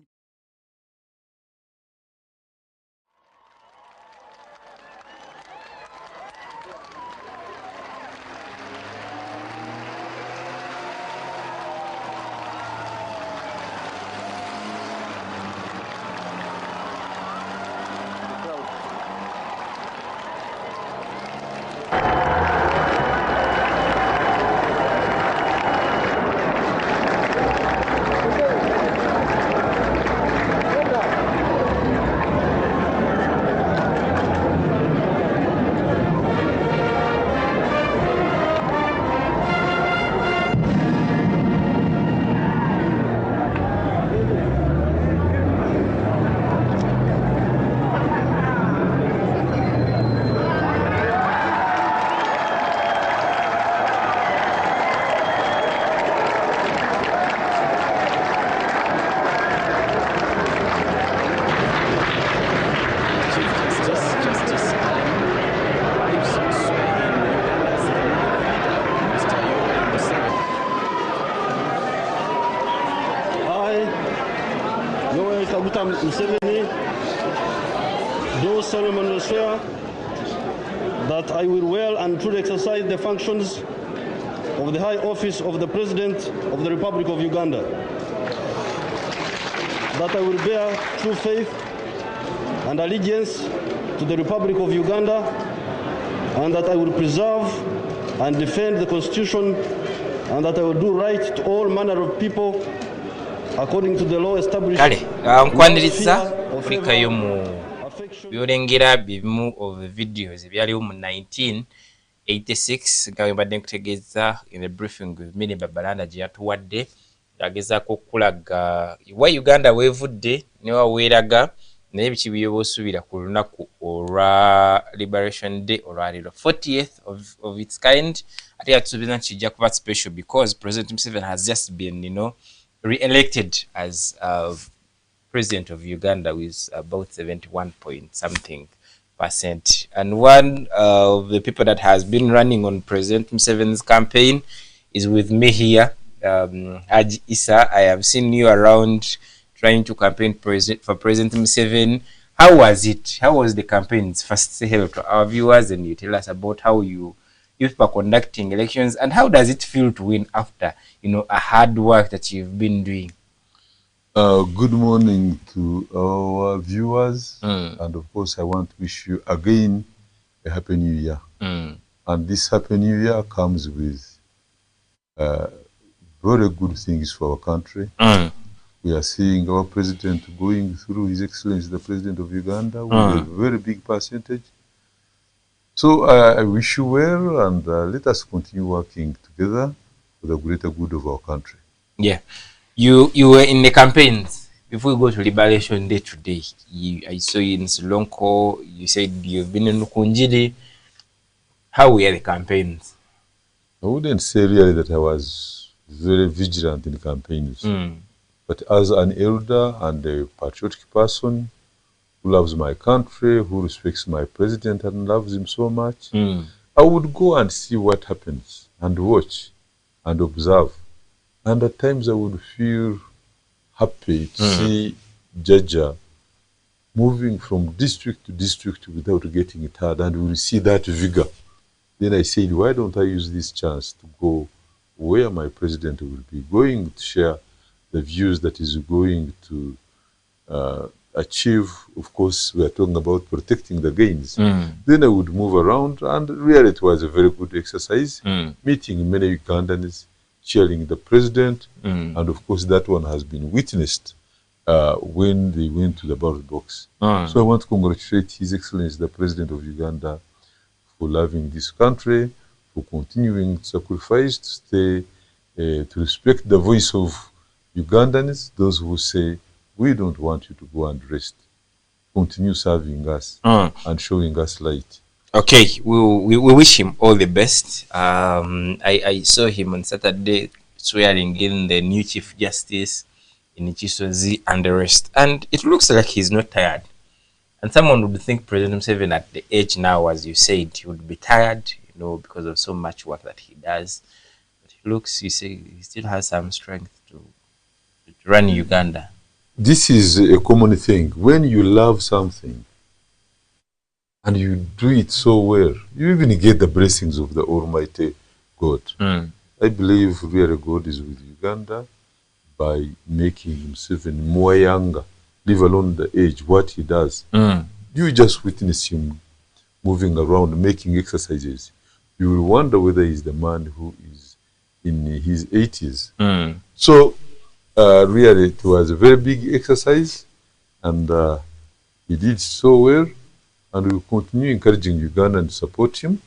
Museveni, do solemnly swear that I will well and truly exercise the functions of the high office of the President of the Republic of Uganda, that I will bear true faith and allegiance to the Republic of Uganda, and that I will preserve and defend the Constitution, and that I will do right to all manner of people according to the law established. Nkwaniriza Afrika mu byolengera bimu of the videos ebyaliwo mu 1986 nga wembadde nkutegeeza in the briefing with Mini Babalanda gye yatuwadde yagezaako okulaga wa Uganda weevudde ne waweeraga naye biki byoba osuubira ku lunaku olwa Liberation Day olwaliro 40th of its kind. Ate yatusuubiza nti kijja kuba special because President Museveni has just been re-elected as president of Uganda with about 71 point something %. And one of the people that has been running on President Museveni's campaign is with me here, Haji Issa. I have seen you around trying to campaign for President Museveni. How was it? How was the campaigns? First, say hello to our viewers and you tell us about how you people are conducting elections and how does it feel to win after a hard work that you've been doing. Good morning to our viewers, and of course I want to wish you again a happy new year. And this happy new year comes with very good things for our country. We are seeing our president going through, His Excellency the President of Uganda, with a very big percentage. So I wish you well, and let us continue working together for the greater good of our country. Yeah, you were in the campaigns before we go to Liberation Day today. I saw you in Solonko. You said you've been in Nukunjili. How were the campaigns? I wouldn't say really that I was very vigilant in the campaigns, but as an elder and a patriotic person who loves my country, who respects my president and loves him so much, I would go and see what happens and watch and observe. And at times I would feel happy to see Jaja moving from district to district without getting tired, and we will see that vigor. Then I said, why don't I use this chance to go where my president will be going to share the views that is going to achieve. Of course, we are talking about protecting the gains. Then I would move around, and really it was a very good exercise, meeting many Ugandans, cheering the president, and of course that one has been witnessed when they went to the ballot box. So I want to congratulate His Excellency the President of Uganda for loving this country, for continuing to sacrifice, to stay, to respect the voice of Ugandans, those who say, we don't want you to go and rest. Continue serving us and showing us light. Okay, we wish him all the best. I saw him on Saturday swearing in the new Chief Justice in Chisozi and the rest. And it looks like he's not tired. And someone would think President Museveni at the age now, as you said, he would be tired, you know, because of so much work that he does. But he looks, you say, he still has some strength to run Uganda. This is a common thing. When you love something and you do it so well, you even get the blessings of the Almighty God. I believe really God is with Uganda by making himself more younger, leave alone the age, what he does. You just witness him moving around, making exercises. You will wonder whether he's the man who is in his 80s. So, really, it was a very big exercise, and he did so well, and we will continue encouraging Uganda and support him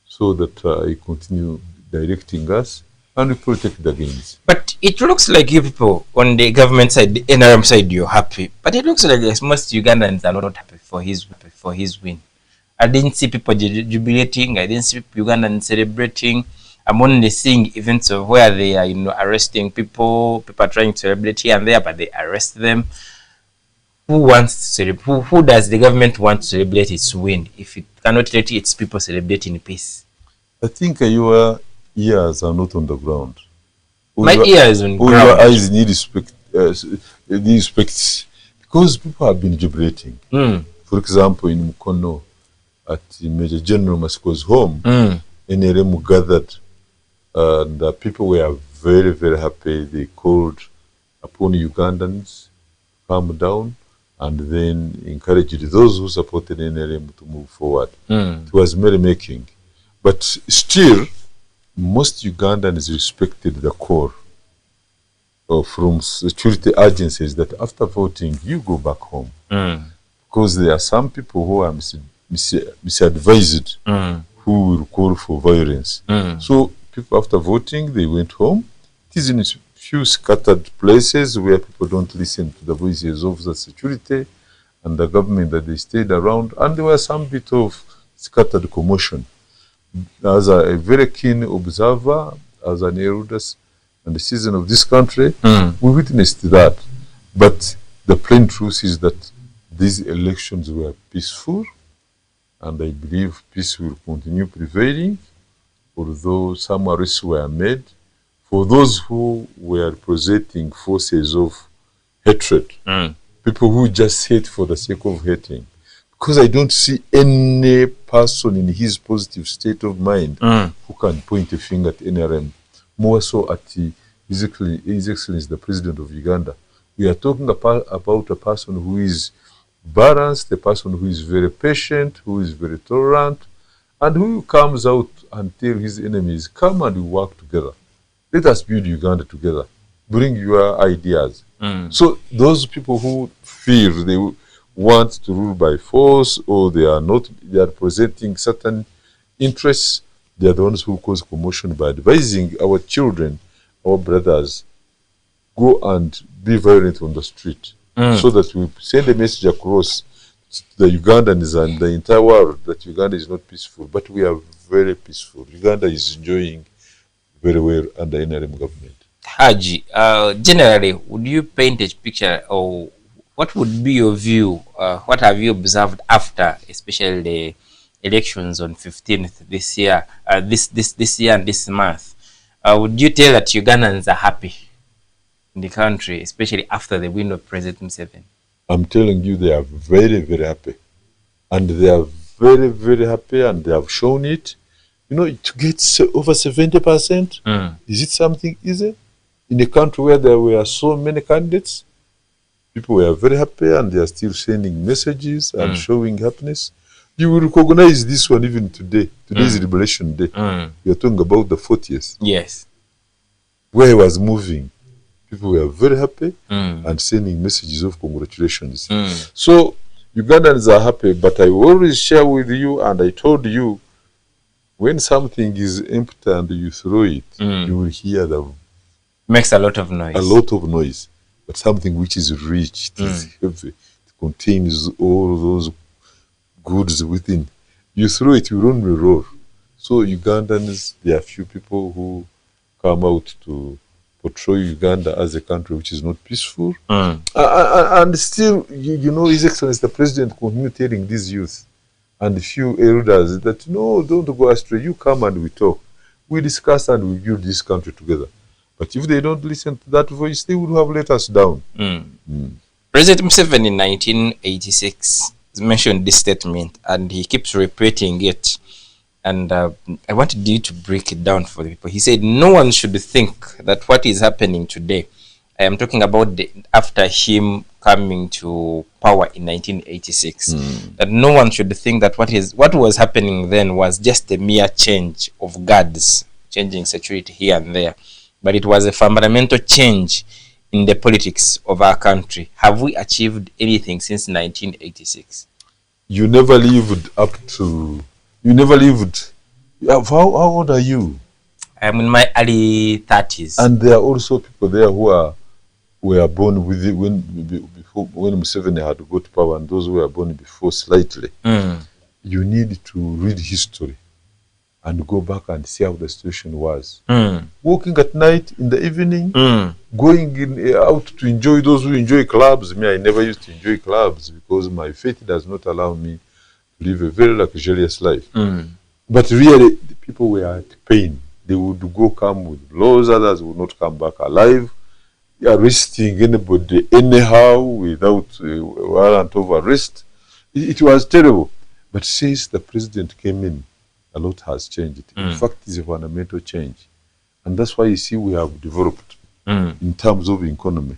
so that he continue directing us and we protect the gains. But it looks like you people on the government side, the NRM side, you're happy. But it looks like most Ugandans are not happy for his win. I didn't see people jubilating. I didn't see Ugandans celebrating. I'm only seeing events of where they are, you know, arresting people. People are trying to celebrate here and there, but they arrest them. Who wants to celebrate? Who does the government want to celebrate its win if it cannot let its people celebrate in peace? I think your ears are not on the ground. My ears on the ground. Your eyes need respect, because people have been jubilating. For example, in Mukono, at Major General Masiko's home, NRM gathered, and the people were very, very happy. They called upon Ugandans, calm down, and then encouraged those who supported NRM to move forward. It was merrymaking. But still, most Ugandans respected the core from security agencies that after voting, you go back home. Because there are some people who are misadvised who will call for violence. So people after voting, they went home. It is in a few scattered places where people don't listen to the voices of the security and the government that they stayed around. And there was some bit of scattered commotion. As a very keen observer, as an elders and the citizen of this country, we witnessed that. But the plain truth is that these elections were peaceful, and I believe peace will continue prevailing, although some arrests were made for those who were representing forces of hatred, people who just hate for the sake of hating. Because I don't see any person in his positive state of mind who can point a finger at NRM, more so at His Excellency, the President of Uganda. We are talking about a person who is balanced, a person who is very patient, who is very tolerant, and who comes out and tells his enemies, come and we work together. Let us build Uganda together. Bring your ideas. So those people who feel they want to rule by force, or they are presenting certain interests, they are the ones who cause commotion by advising our children, our brothers, go and be violent on the street, so that we send a message across to the Ugandans and the entire world that Uganda is not peaceful, but we are very peaceful. Uganda is enjoying very well under NRM government. Haji, generally, would you paint a picture, or what would be your view? What have you observed after, especially the elections on 15th this year, this year and this month? Would you tell that Ugandans are happy in the country, especially after the win of President Museveni? I'm telling you, they are very, very happy, and they are very, very happy, and they have shown it. You know, to get over 70%, is it something easy in a country where there were so many candidates? People were very happy, and they are still sending messages and showing happiness. You will recognize this one even today. Today is Liberation Day. We are talking about the 40th. Yes. Where he was moving. People were very happy and sending messages of congratulations. So Ugandans are happy, but I always share with you, and I told you, when something is empty and you throw it, you will hear the... Makes a lot of noise. A lot of noise. But something which is rich, it is heavy, it contains all those goods within. You throw it, you only roar. So Ugandans, there are few people who come out to portray Uganda as a country which is not peaceful. And still, you know, His Excellency the President continued telling these youth and a few elders that, no, don't go astray. You come and we talk. We discuss and we build this country together. But if they don't listen to that voice, they would have let us down. President Museveni in 1986 mentioned this statement and he keeps repeating it. And I wanted you to break it down for the people. He said, no one should think that what is happening today, I am talking about after him coming to power in 1986, that no one should think that what was happening then was just a mere change of guards, changing security here and there. But it was a fundamental change in the politics of our country. Have we achieved anything since 1986? You never lived up to... You never lived... How old are you? I'm in my early 30s. And there are also people there who were born with it when Museveni had got to power, and those who were born before slightly. You need to read history and go back and see how the situation was. Walking at night, in the evening, going out to enjoy, those who enjoy clubs. Me, I never used to enjoy clubs because my faith does not allow me to live a very luxurious life. But really, the people were at pain. They would come with laws, others would not come back alive, arresting anybody anyhow without a warrant of arrest. It was terrible. But since the president came in, a lot has changed. In fact, it's a fundamental change. And that's why you see we have developed in terms of economy.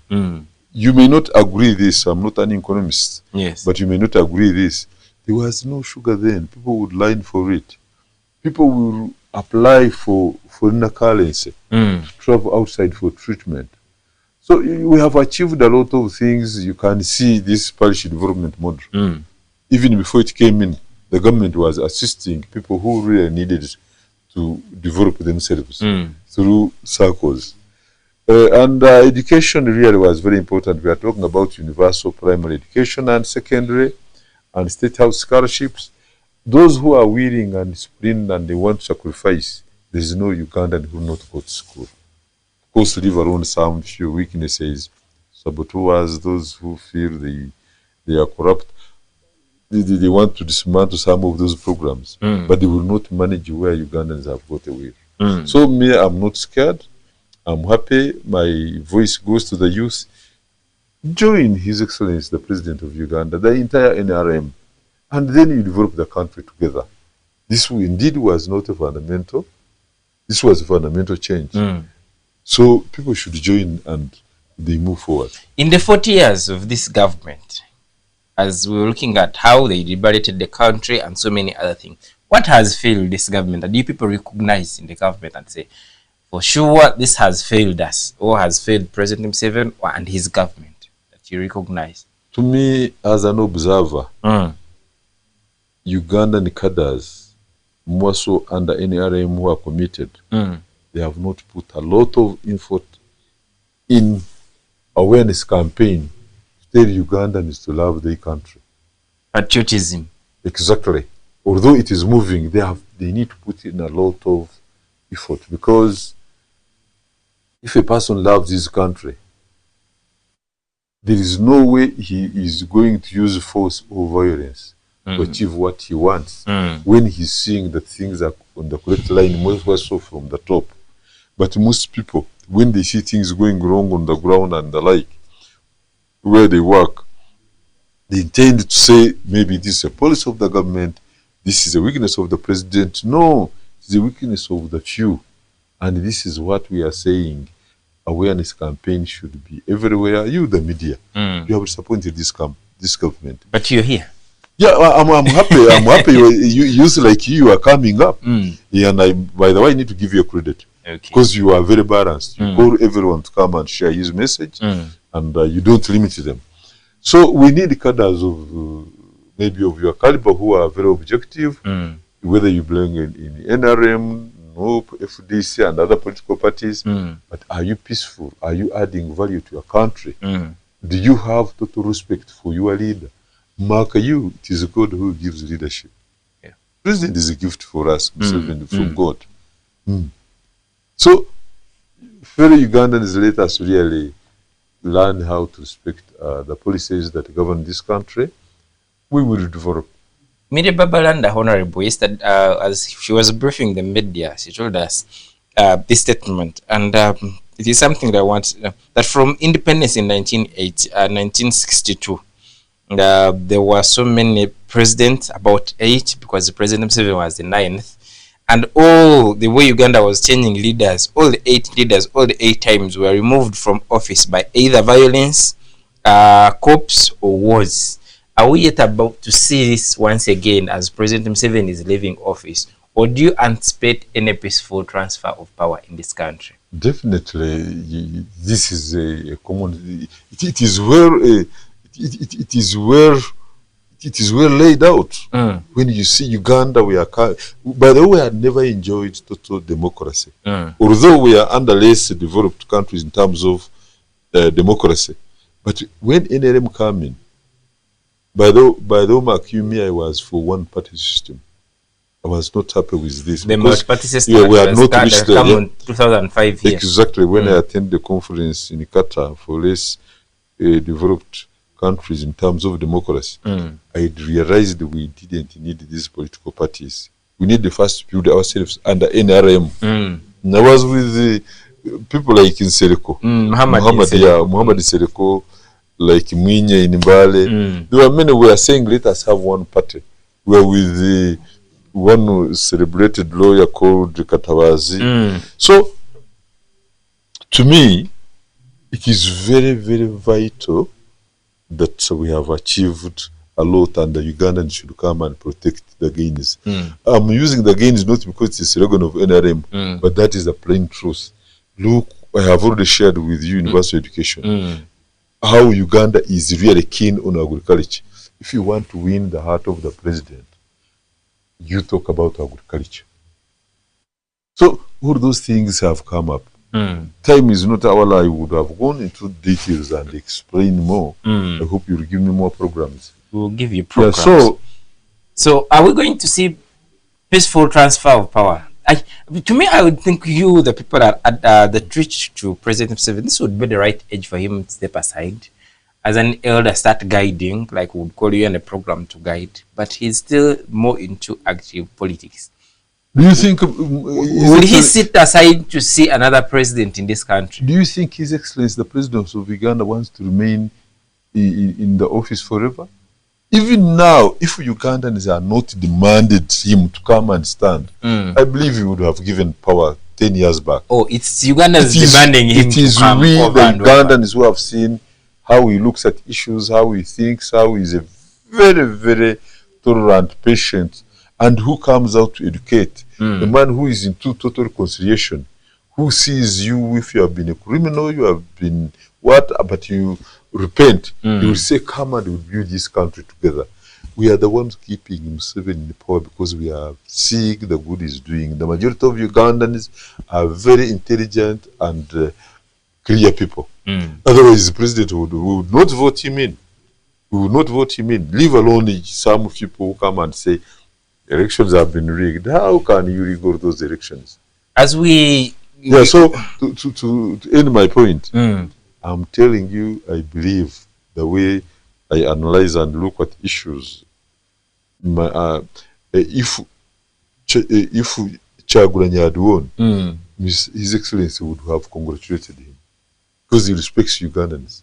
You may not agree this, I'm not an economist, but you may not agree this. There was no sugar then. People would line for it. People will apply for foreign currency to travel outside for treatment. So we have achieved a lot of things. You can see this parish development model. Even before it came in, the government was assisting people who really needed to develop themselves through circles. And education really was very important. We are talking about universal primary education and secondary and state house scholarships. Those who are willing and disciplined and they want to sacrifice, there is no Ugandan who will not go to school. Of course, leave alone some few weaknesses, saboteurs, those who feel they are corrupt. They want to dismantle some of those programs, but they will not manage where Ugandans have got away. So me, I'm not scared. I'm happy. My voice goes to the youth. Join His Excellency, the President of Uganda, the entire NRM, and then you develop the country together. This indeed was not a fundamental. This was a fundamental change. So people should join and they move forward. In the 40 years of this government, as we were looking at how they liberated the country and so many other things, what has failed this government? And do you people recognize in the government and say, for sure, this has failed us, or has failed President Museveni and his government, that you recognize? To me, as an observer, Ugandan cadres, more so under NRM, who are committed, they have not put a lot of effort in awareness campaign to tell Ugandans to love their country. Patriotism. Exactly. Although it is moving, they need to put in a lot of effort, because if a person loves his country, there is no way he is going to use force or violence to achieve what he wants when he's seeing that things are on the correct line, most so from the top. But most people, when they see things going wrong on the ground and the like, where they work, they tend to say, maybe this is a policy of the government, this is a weakness of the president. No, it's the weakness of the few. And this is what we are saying. Awareness campaign should be everywhere. You, the media, you have disappointed this government. But you're here. Yeah, I'm happy. I'm happy. You like you are coming up. Yeah, and by the way, I need to give you credit. Because you are very balanced. You call everyone to come and share his message, and you don't limit them. So we need cadres of maybe of your caliber who are very objective, whether you belong in NRM, FDC and other political parties, but are you peaceful? Are you adding value to your country? Do you have total respect for your leader? Mark you, it is God who gives leadership. President is a gift for us, from God. So fellow Ugandans, let us really learn how to respect the policies that govern this country. We will develop. Miri Babalanda, Honorable, yesterday, as she was briefing the media, she told us this statement, and it is something that I want, that from independence in 1962, there were so many presidents, about 8, because the President Museveni was the 9th, and all the way Uganda was changing leaders, all the 8 leaders, all the 8 times were removed from office by either violence, coups, or wars. Are we yet about to see this once again as President Museveni is leaving office? Or do you anticipate any peaceful transfer of power in this country? Definitely, this is a common. It is well. It is well laid out. When you see Uganda, we are. By the way, we have never enjoyed total democracy, although we are under less developed countries in terms of democracy. But when NRM came in, by the way, I was for one-party system. I was not happy with this. The multi-party system we had not reached come in 2005 here. Exactly. When I attended the conference in Qatar for less developed countries in terms of democracy, I realized we didn't need these political parties. We need to first build ourselves under NRM. And I was with people like Nsereko, Muhammad Nsereko, like Mwinye in Mbale. There were many who were saying, let us have one party. We were with one celebrated lawyer called Katabazi. So, to me, it is very, very vital that we have achieved a lot, and the Ugandans should come and protect the gains. I'm using the gains not because it's a slogan of NRM, but that is the plain truth. Look, I have already shared with you universal education. How Uganda is really keen on agriculture. If you want to win the heart of the president, you talk about agriculture. So all those things have come up. Time is not our life. I would have gone into details and explain more. I hope you'll give me more programs. We'll give you programs. Yeah, so are we going to see peaceful transfer of power? To me, I would think you, the people that reach to President Museveni, this would be the right age for him to step aside. As an elder, start guiding, like we would call you in a program to guide. But he's still more into active politics. Do you think... will he sit aside to see another president in this country? Do you think His Excellency, the President of Uganda, wants to remain in the office forever? Even now, if Ugandans are not demanded him to come and stand, I believe he would have given power 10 years back. Oh, it's Ugandans demanding him to come. It is we, the Ugandans, who have seen how he looks at issues, how he thinks, how he is a very, very tolerant patient, and who comes out to educate. A man who is into total reconciliation, who sees you, if you have been a criminal, you have been what, but you repent, he will say, come and we'll build this country together. We are the ones keeping Museveni in power because we are seeing the good he's doing. The majority of Ugandans are very intelligent and clear people. Otherwise, the president would not vote him in. We would not vote him in. Leave alone some people who come and say, elections have been rigged. How can you rig all those elections? As we... Yeah, so to end my point, I'm telling you, I believe the way I analyze and look at issues, if Kyagulanyi had won, His Excellency would have congratulated him because he respects Ugandans.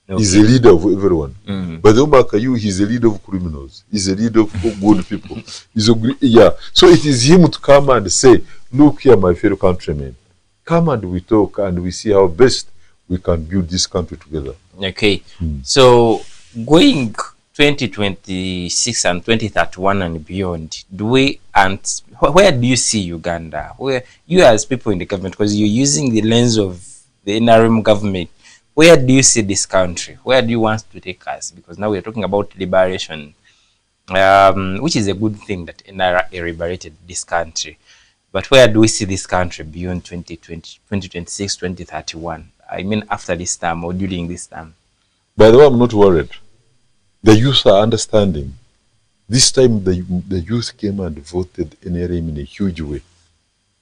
Okay. He's a leader of everyone. But he's a leader of criminals. He's a leader of good people. So it is him to come and say, look here, my fellow countrymen, come and we talk and we see how best we can build this country together. Okay. So going 2026 and 2031 and beyond, where do you see Uganda? Where you as people in the government, because you're using the lens of the NRM government, where do you see this country? Where do you want to take us? Because now we're talking about liberation, which is a good thing that NRA liberated this country. But where do we see this country beyond 2026, 2031? I mean, after this time or during this time? By the way, I'm not worried. The youth are understanding. This time, the youth came and voted NRM in a huge way.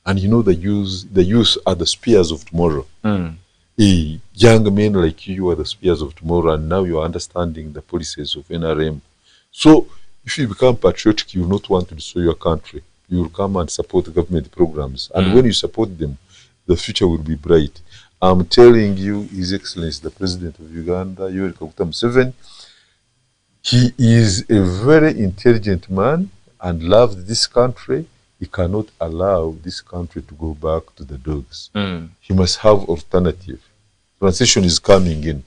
And you know the youth are the spears of tomorrow. Young men like you are the spears of tomorrow, and now you are understanding the policies of NRM. So if you become patriotic, you will not want to destroy your country. You will come and support government programs. And when you support them, the future will be bright. I'm telling you, His Excellency, the President of Uganda, Yoweri Kaguta Museveni, he is a very intelligent man and loves this country. He cannot allow this country to go back to the dogs. He must have alternative. Transition is coming in.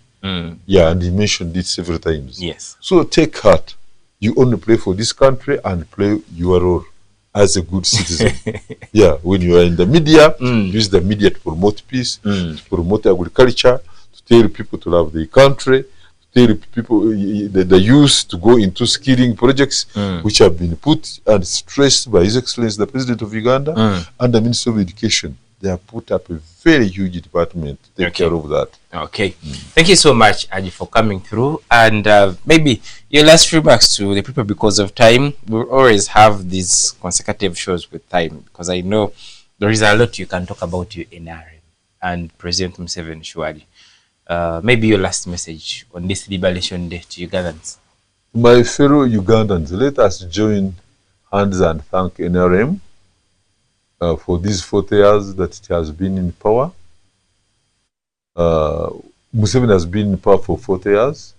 Yeah, and he mentioned it several times. Yes. So take heart. You only play for this country and play your role as a good citizen. Yeah, when you are in the media, use the media to promote peace, to promote agriculture, to tell people to love their country, tell people, the youth to go into skilling projects which have been put and stressed by His Excellency the President of Uganda and the Ministry of Education. They have put up a very huge department to take care of that. Okay. Thank you so much, Aji, for coming through. And maybe your last remarks to the people, because of time. We'll always have these consecutive shows with time, because I know there is a lot you can talk about your NRM and President Museveni, surely. Maybe your last message on this Liberation Day to Ugandans. My fellow Ugandans, let us join hands and thank NRM for these 40 years that it has been in power. Museveni has been in power for 40 years.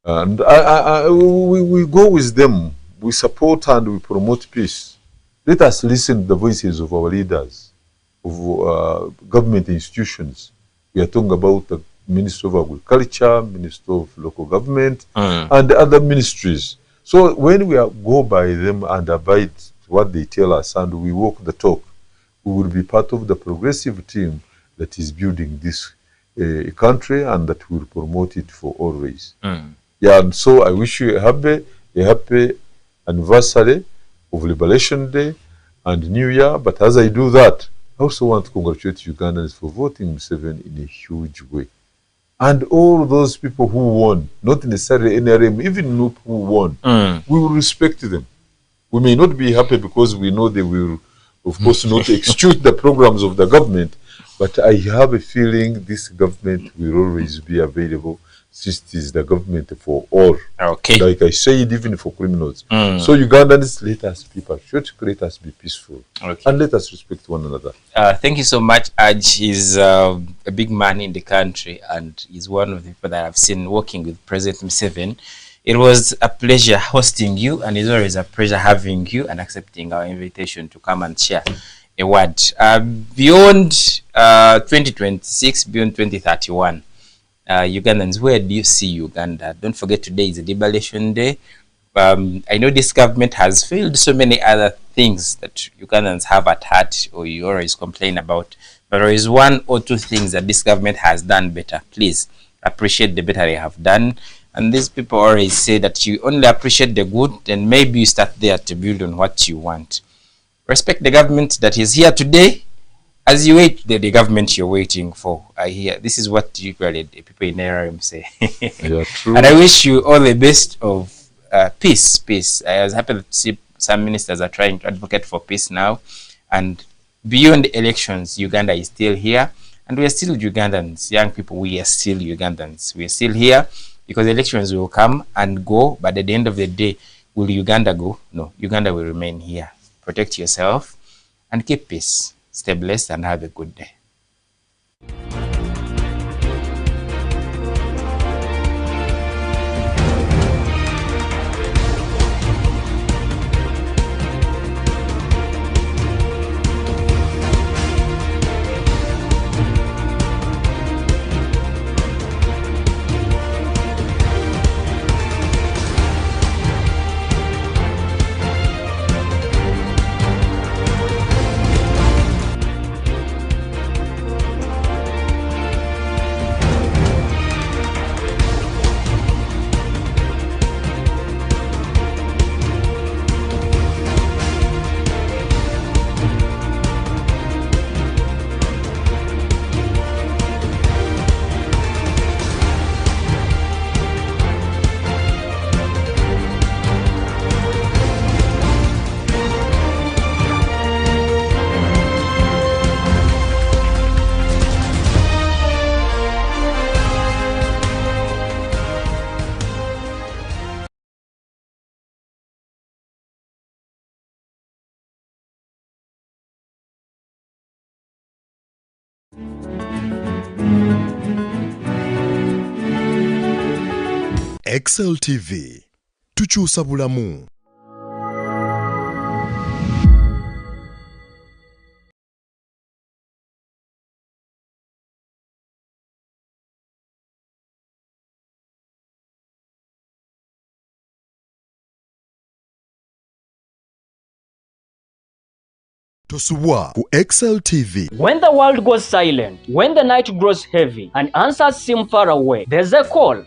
And we go with them. We support and we promote peace. Let us listen to the voices of our leaders, of government institutions. We are talking about the Minister of Agriculture, Minister of Local Government, and the other ministries. So when we go by them and abide what they tell us and we walk the talk, we will be part of the progressive team that is building this country and that will promote it for always. Yeah, and so I wish you a happy anniversary of Liberation Day and New Year. But as I do that, I also want to congratulate Ugandans for voting Museveni in a huge way. And all those people who won, not necessarily NRM, even NUP who won, we will respect them. We may not be happy because we know they will, of course, not execute the programs of the government, but I have a feeling this government will always be available, since it is the government for all. Okay. Like I said, even for criminals. So Ugandans, let us be patriotic, let us be peaceful, and let us respect one another. Thank you so much, Aj. He's a big man in the country, and he's one of the people that I've seen working with President Museveni. It was a pleasure hosting you, and it's always a pleasure having you and accepting our invitation to come and share a word. Beyond 2026, beyond 2031, Ugandans, where do you see Uganda? Don't forget, today is a Liberation Day. I know this government has failed so many other things that Ugandans have at heart or you always complain about, but there is one or two things that this government has done better. Please appreciate the better they have done. And these people always say that you only appreciate the good, and maybe you start there to build on what you want. Respect the government that is here today. As you wait, the government you're waiting for, I hear this is what usually the people in NRM say. Yeah, true. And I wish you all the best of peace. I was happy to see some ministers are trying to advocate for peace now. And beyond the elections, Uganda is still here. And we are still Ugandans. Young people, we are still Ugandans. We are still here because elections will come and go. But at the end of the day, will Uganda go? No, Uganda will remain here. Protect yourself and keep peace. Stay blessed and have a good day. Excel TV. Tukyusa bulamu. Tosubwa ku Excel TV. When the world goes silent, when the night grows heavy and answers seem far away, there's a call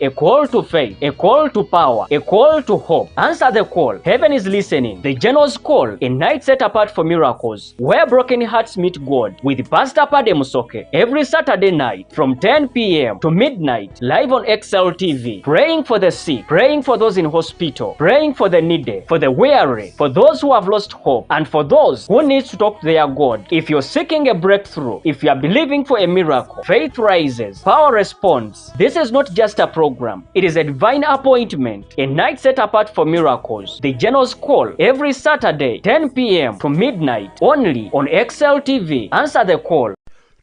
to faith, a call to power, a call to hope. Answer the call. Heaven is listening. The General's Call, a night set apart for miracles, where broken hearts meet God, with Pastor Pade Musoke, every Saturday night from 10 p.m. to midnight, live on Excel TV, praying for the sick, praying for those in hospital, praying for the needy, for the weary, for those who have lost hope, and for those who need to talk to their God. If you're seeking a breakthrough, if you are believing for a miracle, faith rises, power responds. This is not just a program, it is a divine appointment, a night set apart for miracles. The General's Call, every Saturday 10 p.m. to midnight, only on Excel TV. Answer the call.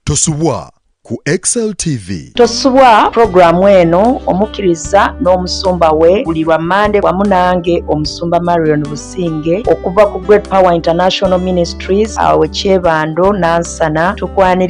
Tosubwa ku Excel TV. Tosubwa programu eno omukiriza n'omusumba we buli lwa Mande wamu nange omusumba Marion Businge okuva ku Great Power International Ministries awe Kyebando Nansana tukwanira